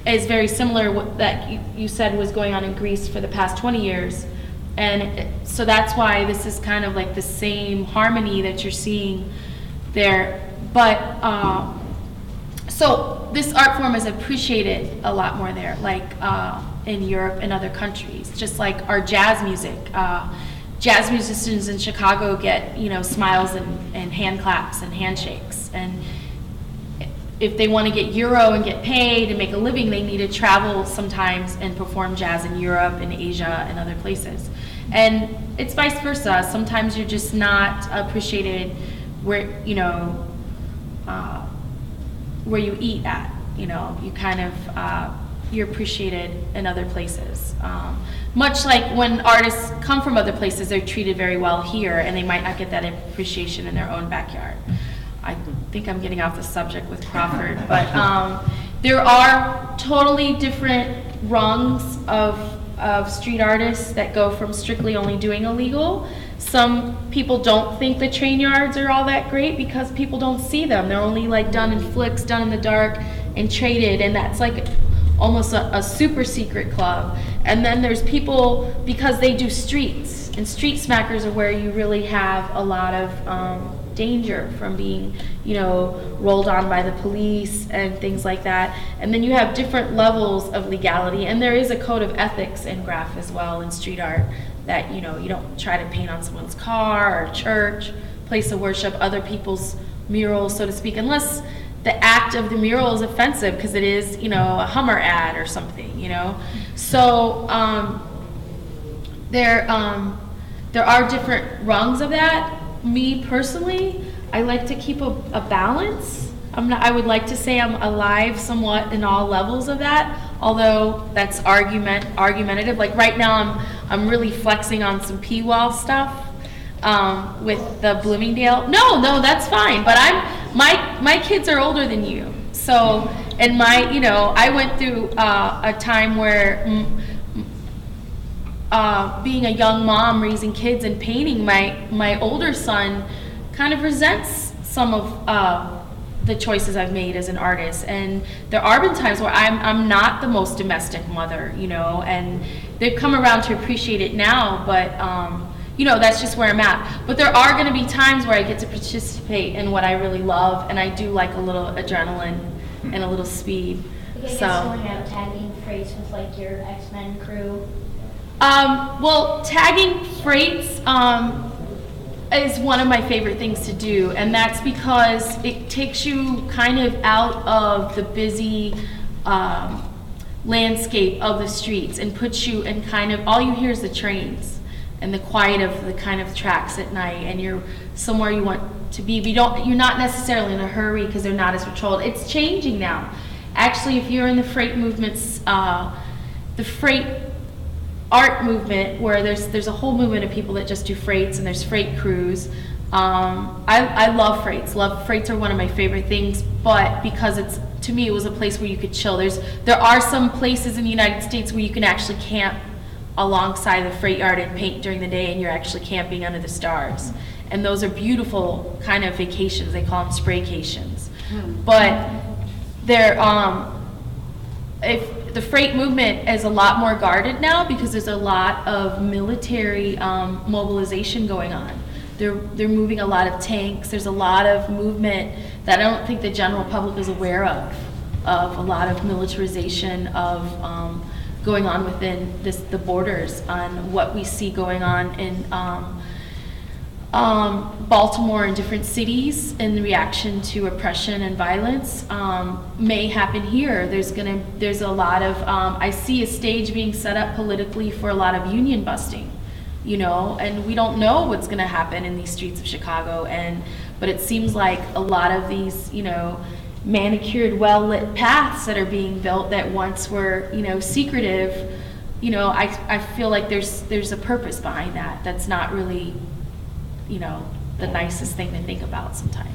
is very similar what that you said was going on in Greece for the past 20 years. And so that's why this is kind of like the same harmony that you're seeing there. But so this art form is appreciated a lot more there, like in Europe and other countries. Just like our jazz music. Jazz musicians in Chicago get, smiles and hand claps and handshakes. And if they want to get euro and get paid and make a living, they need to travel sometimes and perform jazz in Europe and Asia and other places. And it's vice versa. Sometimes you're just not appreciated where, where you eat at. You kind of, you're appreciated in other places. Much like when artists come from other places, they're treated very well here, and they might not get that appreciation in their own backyard. I think I'm getting off the subject with Crawford, but there are totally different rungs of street artists that go from strictly only doing illegal. Some people don't think the train yards are all that great because people don't see them. They're only like done in flicks, done in the dark, and traded, and that's like almost a super secret club. And then there's people, because they do streets, and street smackers are where you really have a lot of danger from being, rolled on by the police and things like that. And then you have different levels of legality, and there is a code of ethics in graph as well in street art that, you don't try to paint on someone's car or church, place of worship, other people's murals, so to speak, unless the act of the mural is offensive because it is, a Hummer ad or something, So there are different rungs of that. Me personally, I like to keep a balance. I would like to say I'm alive somewhat in all levels of that, although that's argumentative. Like right now, I'm really flexing on some P-Wall stuff with the Bloomingdale. No, that's fine. But my kids are older than you, so and I went through a time where. Being a young mom, raising kids and painting, my older son kind of resents some of the choices I've made as an artist. And there are been times where I'm not the most domestic mother, and they've come around to appreciate it now, but that's just where I'm at. But there are going to be times where I get to participate in what I really love, and I do like a little adrenaline and a little speed. Okay, so going out tagging freights with like your X-Men crew. Well, tagging freights is one of my favorite things to do, and that's because it takes you kind of out of the busy landscape of the streets and puts you in kind of, all you hear is the trains and the quiet of the kind of tracks at night, and you're somewhere you want to be. You're not necessarily in a hurry because they're not as patrolled. It's changing now. Actually, if you're in the freight movements, the freight art movement, where there's a whole movement of people that just do freights, and there's freight crews. I love freights. Freights are one of my favorite things, but because to me it was a place where you could chill. There are some places in the United States where you can actually camp alongside the freight yard and paint during the day, and you're actually camping under the stars. And those are beautiful kind of vacations. They call them spraycations. But if the freight movement is a lot more guarded now because there's a lot of military mobilization going on. They're moving a lot of tanks. There's a lot of movement that I don't think the general public is aware of a lot of militarization of going on within the borders, on what we see going on in Baltimore and different cities in reaction to oppression and violence may happen here. There's a lot of, I see a stage being set up politically for a lot of union busting, and we don't know what's gonna happen in these streets of Chicago, but it seems like a lot of these, manicured, well-lit paths that are being built that once were, secretive, I feel like there's a purpose behind that that's not really the nicest thing to think about sometimes.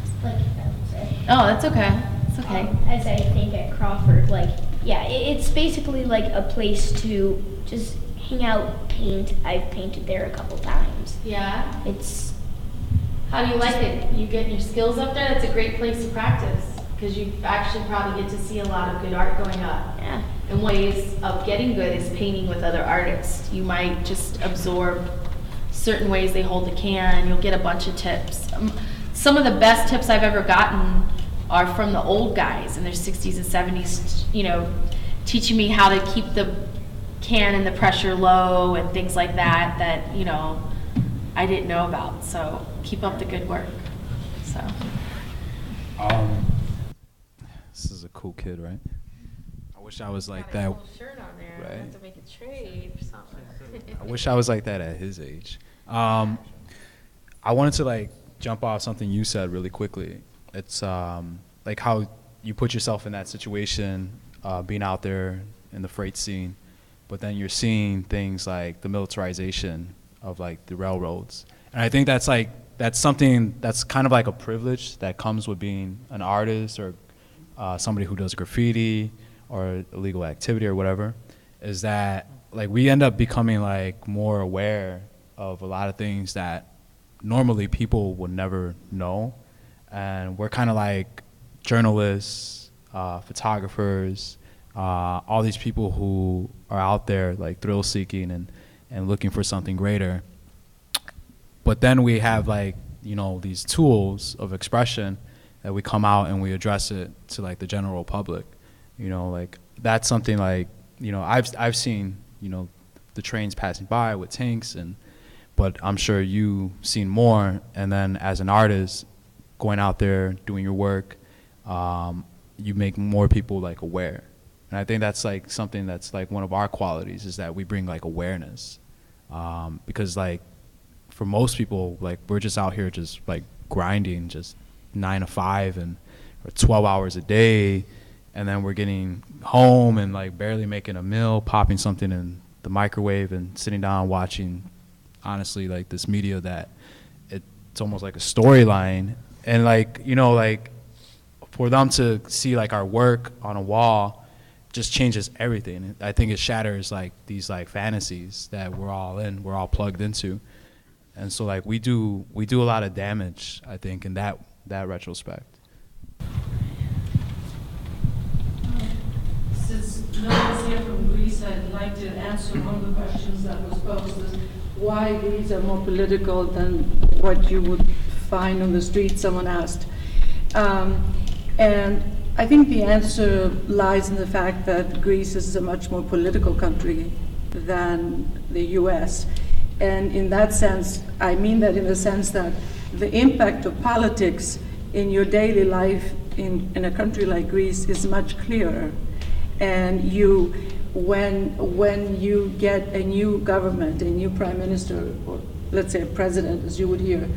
Oh, that's okay. It's okay. As I think at Crawford, it's basically like a place to just hang out, paint. I've painted there a couple times. Yeah. How do you like it? You getting your skills up there? That's a great place to practice because you actually probably get to see a lot of good art going up. Yeah. And ways of getting good is painting with other artists. You might just absorb certain ways they hold the can, you'll get a bunch of tips. some of the best tips I've ever gotten are from the old guys in their 60s and 70s, you know, teaching me how to keep the can and the pressure low and things like that, you know, I didn't know about. So keep up the good work. So. This is a cool kid, right? I wish I was like that. Shirt on there. Right? I have to make a trade or something. I wish I was like that at his age. I wanted to like jump off something you said really quickly. It's like how you put yourself in that situation, being out there in the freight scene, but then you're seeing things like the militarization of like the railroads. And I think that's something that's kind of like a privilege that comes with being an artist or somebody who does graffiti or illegal activity or whatever, is that like we end up becoming like more aware of a lot of things that normally people would never know. And we're kind of like journalists, photographers, all these people who are out there like thrill seeking and looking for something greater. But then we have like, you know, these tools of expression that we come out and we address it to like the general public. You know, like that's something like, you know, I've seen, you know, the trains passing by with tanks, but I'm sure you've seen more. And then as an artist, going out there, doing your work, you make more people like aware. And I think that's like something that's like one of our qualities, is that we bring like awareness. Because like for most people, like we're just out here just like grinding, just 9 to 5 or 12 hours a day. And then we're getting home and like barely making a meal, popping something in the microwave and sitting down watching, honestly, like this media that it's almost like a storyline. And like, you know, like for them to see like our work on a wall just changes everything. I think it shatters like these like fantasies that we're all plugged into. And so like we do a lot of damage, I think, in that retrospect. Since no one's here from Greece, I'd like to answer one of the questions that was posed, is why Greece are more political than what you would find on the street, someone asked. And I think the answer lies in the fact that Greece is a much more political country than the US. And in that sense, I mean that in the sense that the impact of politics in your daily life in a country like Greece is much clearer. And when you get a new government, a new prime minister, or let's say a president, as you would hear,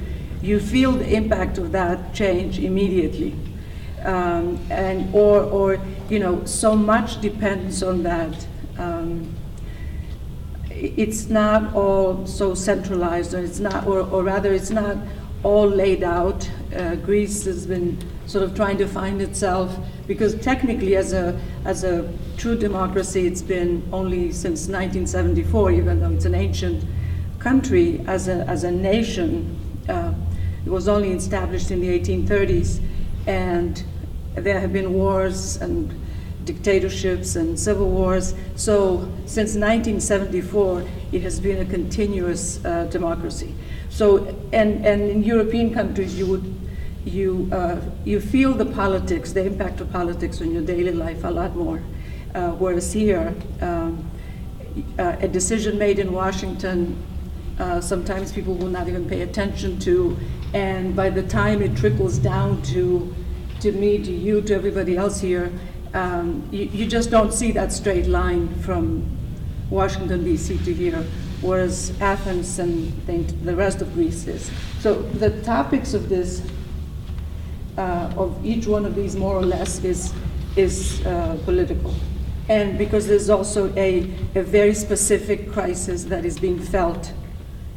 you feel the impact of that change immediately. Or you know, so much depends on that. It's not all so centralized, or it's not, or rather, it's not all laid out. Greece has been sort of trying to find itself, because technically, as a true democracy, it's been only since 1974, even though it's an ancient country. As a nation, it was only established in the 1830s, and there have been wars and dictatorships and civil wars. So since 1974, it has been a continuous democracy. So, and in European countries, you feel the politics, the impact of politics on your daily life a lot more. Whereas here, a decision made in Washington, sometimes people will not even pay attention to, and by the time it trickles down to me, to you, to everybody else here, you just don't see that straight line from Washington, D.C. to here, whereas Athens and the rest of Greece is. So the topics of this, of each one of these more or less is political. And because there's also a very specific crisis that is being felt,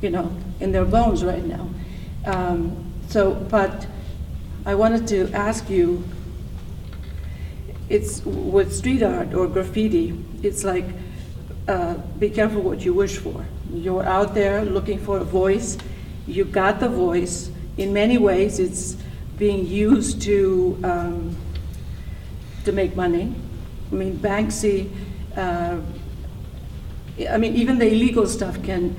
you know, in their bones right now. But I wanted to ask you, it's with street art or graffiti, it's like, be careful what you wish for. You're out there looking for a voice, you got the voice. In many ways, it's being used to make money. I mean, Banksy, I mean, even the illegal stuff can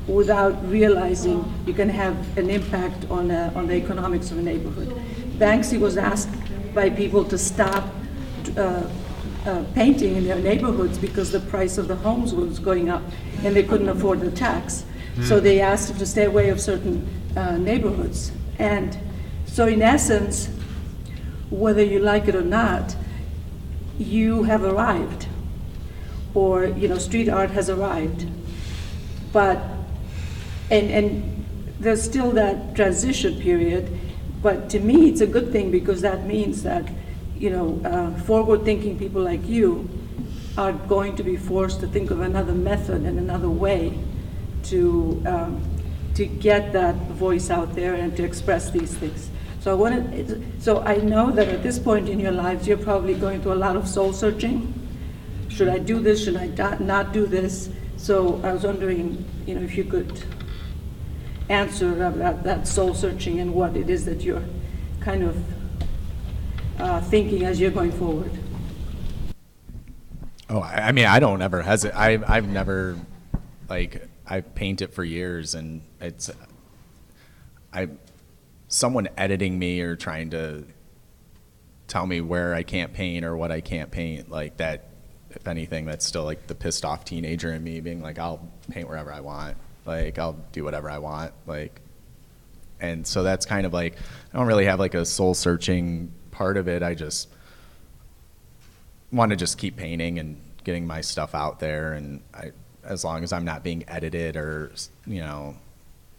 without realizing you can have an impact on the economics of a neighborhood. Banksy was asked by people to stop painting in their neighborhoods because the price of the homes was going up and they couldn't afford the tax. So they asked him to stay away of certain neighborhoods. And so in essence, whether you like it or not, you have arrived, or street art has arrived. But and there's still that transition period. But to me, it's a good thing because that means that forward-thinking people like you are going to be forced to think of another method and another way to get that voice out there and to express these things. So I know that at this point in your lives, you're probably going through a lot of soul searching. Should I do this? Should I not do this? So I was wondering, if you could answer about that soul searching and what it is that you're kind of thinking as you're going forward. Oh, I mean, I don't ever hesitate. I've never, I paint it for years, and someone editing me or trying to tell me where I can't paint or what I can't paint, like that, if anything, that's still like the pissed off teenager in me being like, I'll paint wherever I want. Like, I'll do whatever I want. And so that's kind of like, I don't really have like a soul searching part of it. I just want to just keep painting and getting my stuff out there. And as long as I'm not being edited or,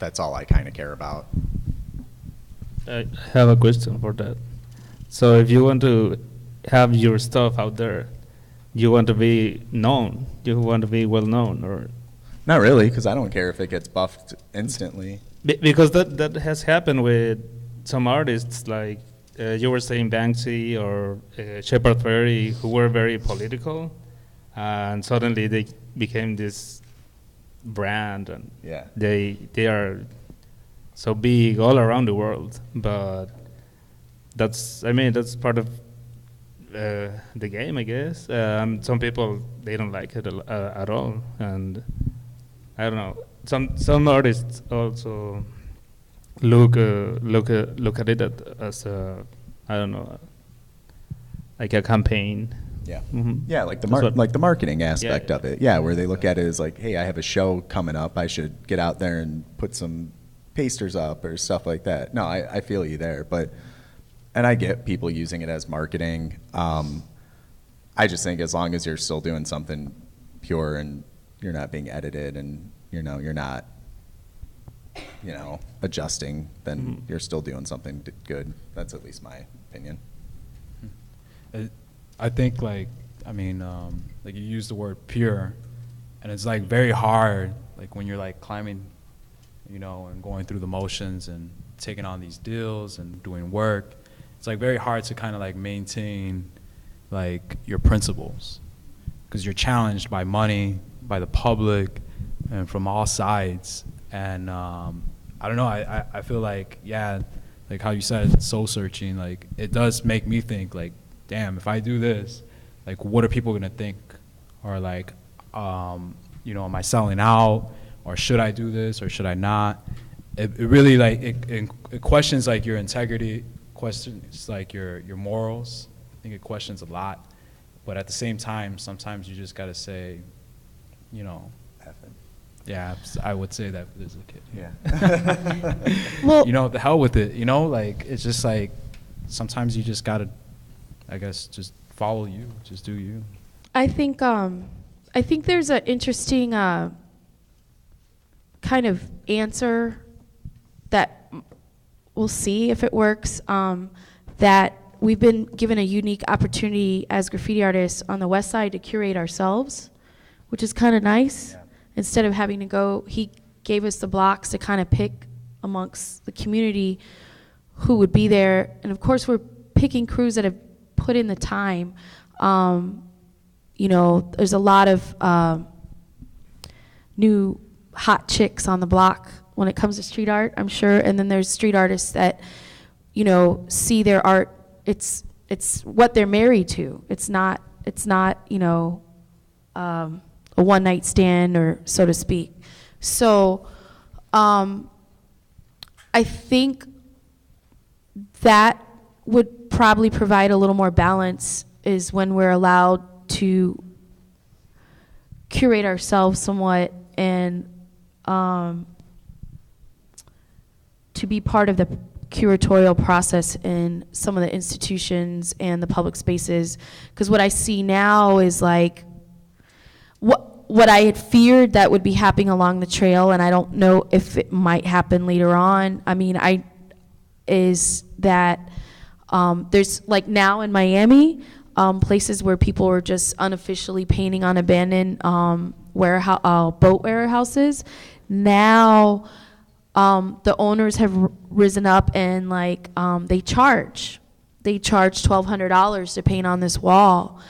that's all I kind of care about. I have a question for that. So if you want to have your stuff out there, you want to be known, you want to be well known, or? Not really, because I don't care if it gets buffed instantly. Because that has happened with some artists, like you were saying Banksy or Shepard Fairey, who were very political, and suddenly they became this brand, and Yeah. they are so big all around the world. But that's part of the game, I guess. Some people, they don't like it at all, and I don't know. Some artists also look at it as I don't know, like a campaign. Yeah. Mhm. Yeah, like That's the marketing aspect Yeah. of it. Yeah, where they look at it as like, hey, I have a show coming up. I should get out there and put some pasters up or stuff like that. No, I feel you there, and I get people using it as marketing. I just think as long as you're still doing something pure and you're not being edited and you're not adjusting, then you're still doing something good. That's at least my opinion. I think like you use the word pure, and it's like very hard, like when you're like climbing, and going through the motions and taking on these deals and doing work. It's like very hard to kind of like maintain like your principles, because you're challenged by money, by the public, and from all sides. And I don't know, I feel like, yeah, like how you said, soul searching, like it does make me think like, damn, if I do this, like what are people gonna think? Or like, am I selling out? Or should I do this or should I not? It really like, it questions like your integrity, questions like your morals. I think it questions a lot. But at the same time, sometimes you just gotta say, yeah, I would say that as a kid. Yeah. Well, The hell with it, like it's just like, sometimes you just gotta, I guess, just follow you, just do you. I think there's an interesting kind of answer that we'll see if it works, that we've been given a unique opportunity as graffiti artists on the west side to curate ourselves, which is kind of nice. Yeah. Instead of having to go, he gave us the blocks to kind of pick amongst the community who would be there. And of course, we're picking crews that have put in the time. There's a lot of new hot chicks on the block when it comes to street art, I'm sure. And then there's street artists that, see their art. It's what they're married to. It's not a one-night stand, or so to speak. So I think that would probably provide a little more balance is when we're allowed to curate ourselves somewhat and to be part of the curatorial process in some of the institutions and the public spaces. Because what I see now is like what I had feared that would be happening along the trail, and I don't know if it might happen later on. I mean, is that there's like now in Miami, places where people are just unofficially painting on abandoned boat warehouses. Now, the owners have risen up and like they charge $1,200 to paint on this wall.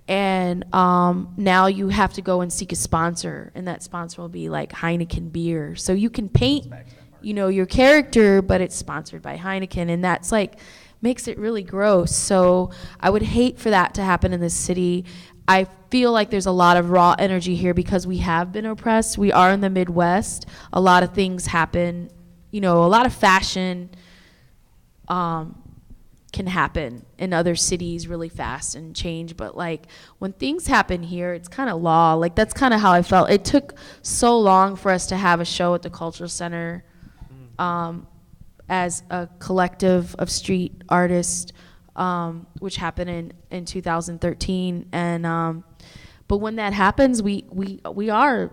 And now you have to go and seek a sponsor, and that sponsor will be like Heineken beer. So you can paint, your character, but it's sponsored by Heineken, and that's like makes it really gross. So I would hate for that to happen in this city. I feel like there's a lot of raw energy here because we have been oppressed. We are in the Midwest. A lot of things happen, a lot of fashion can happen in other cities really fast and change, but like when things happen here, it's kind of law. Like that's kind of how I felt. It took so long for us to have a show at the Cultural Center as a collective of street artists, which happened in 2013. And but when that happens, we are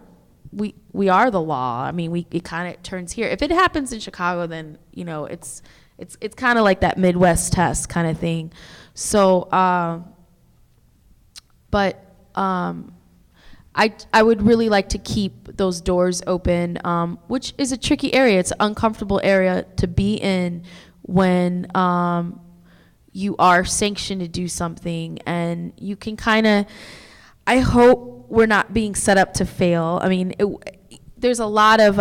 the law. I mean, it kind of turns here. If it happens in Chicago, then it's kind of like that Midwest test kind of thing. So, but I would really like to keep those doors open, which is a tricky area. It's an uncomfortable area to be in when you are sanctioned to do something, and you can kind of, I hope we're not being set up to fail. I mean, there's a lot of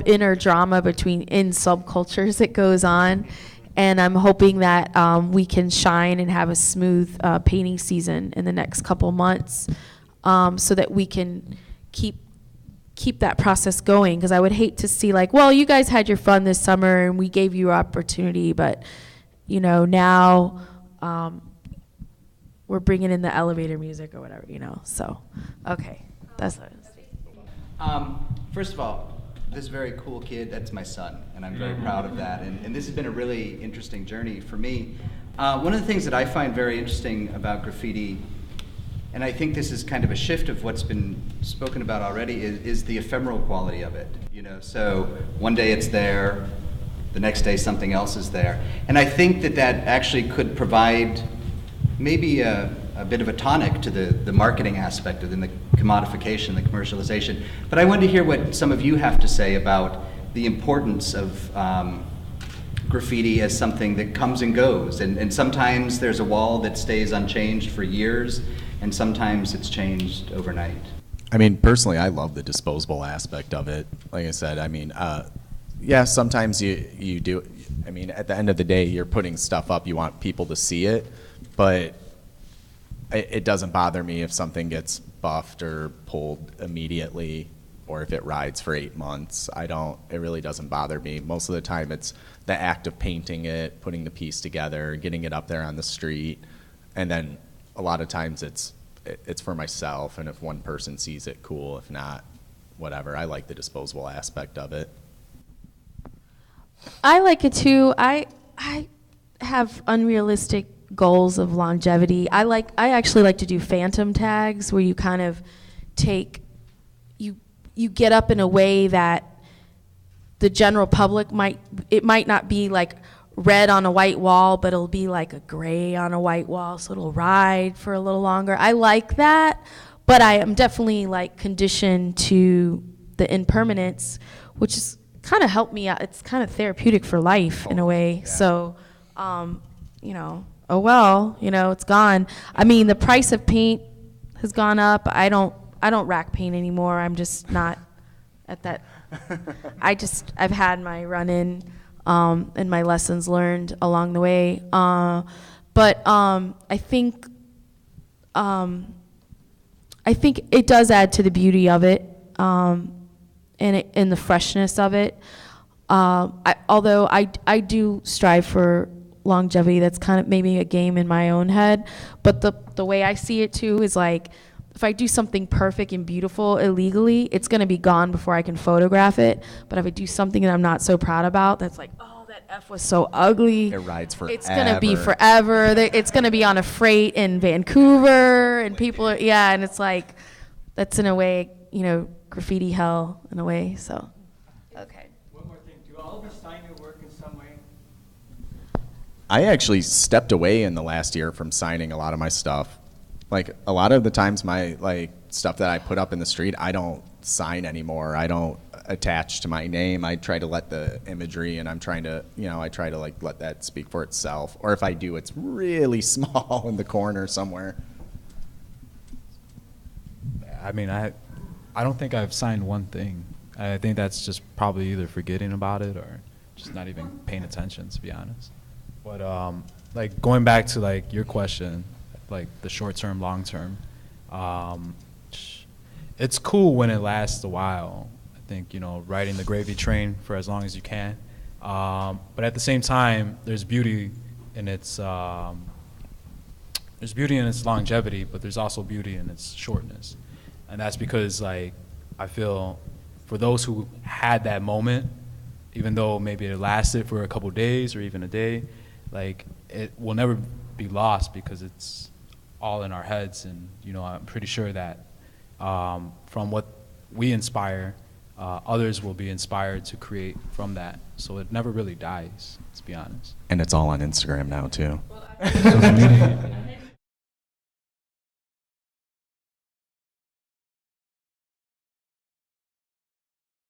inner drama in subcultures that goes on, and I'm hoping that we can shine and have a smooth painting season in the next couple months, so that we can keep that process going. Because I would hate to see like, well, you guys had your fun this summer and we gave you opportunity, but now we're bringing in the elevator music or whatever, So, okay, that's what it is. First of all, this very cool kid, that's my son, and I'm very proud of that. And this has been a really interesting journey for me. One of the things that I find very interesting about graffiti, and I think this is kind of a shift of what's been spoken about already, is the ephemeral quality of it. So one day it's there, the next day something else is there. And I think that actually could provide maybe a bit of a tonic to the marketing aspect of the commodification, the commercialization. But I wanted to hear what some of you have to say about the importance of graffiti as something that comes and goes. And sometimes there's a wall that stays unchanged for years, and sometimes it's changed overnight. I mean, personally, I love the disposable aspect of it. Like I said, I mean, yeah, sometimes you do. I mean, at the end of the day, you're putting stuff up, you want people to see it, but it doesn't bother me if something gets buffed or pulled immediately, or if it rides for 8 months. It really doesn't bother me. Most of the time it's the act of painting it, putting the piece together, getting it up there on the street, and then a lot of times it's for myself, and if one person sees it, cool. If not, whatever. I like the disposable aspect of it. I like it too. I have unrealistic goals of longevity. I actually like to do phantom tags, where you kind of you get up in a way that the general public might not be like red on a white wall, but it'll be like a gray on a white wall, so it'll ride for a little longer. I like that, but I am definitely like conditioned to the impermanence, which is kind of helped me out. It's kind of therapeutic for life in a way. Yeah. So, oh well, it's gone. I mean, the price of paint has gone up. I don't rack paint anymore. I'm just not at that. I've had my run-in and my lessons learned along the way. But I think it does add to the beauty of it. and the freshness of it. Although I do strive for longevity, that's kind of maybe a game in my own head, but the way I see it too is like, if I do something perfect and beautiful illegally, it's gonna be gone before I can photograph it. But if I do something that I'm not so proud about, that's like, oh, that F was so ugly. It rides forever. It's gonna be forever. It's gonna be on a freight in Vancouver, and people are, yeah, and it's like, that's in a way, you know, graffiti hell in a way, so. Okay. One more thing, do all of us sign your work in some way? I actually stepped away in the last year from signing a lot of my stuff. Like, a lot of the times my, like, stuff that I put up in the street, I don't sign anymore. I don't attach to my name. I try to let the imagery, and I'm trying to, you know, I try to, like, let that speak for itself. Or if I do, it's really small in the corner somewhere. I mean, I don't think I've signed one thing. I think that's just probably either forgetting about it or just not even paying attention, to be honest. But like, going back to like your question, like the short term, long term, it's cool when it lasts a while. I think, you know, riding the gravy train for as long as you can. But at the same time, there's beauty in its longevity, but there's also beauty in its shortness. And that's because, like, I feel for those who had that moment, even though maybe it lasted for a couple days or even a day, like, it will never be lost because it's all in our heads. And, you know, I'm pretty sure that from what we inspire, others will be inspired to create from that. So it never really dies, to be honest. And it's all on Instagram now, too. Social media.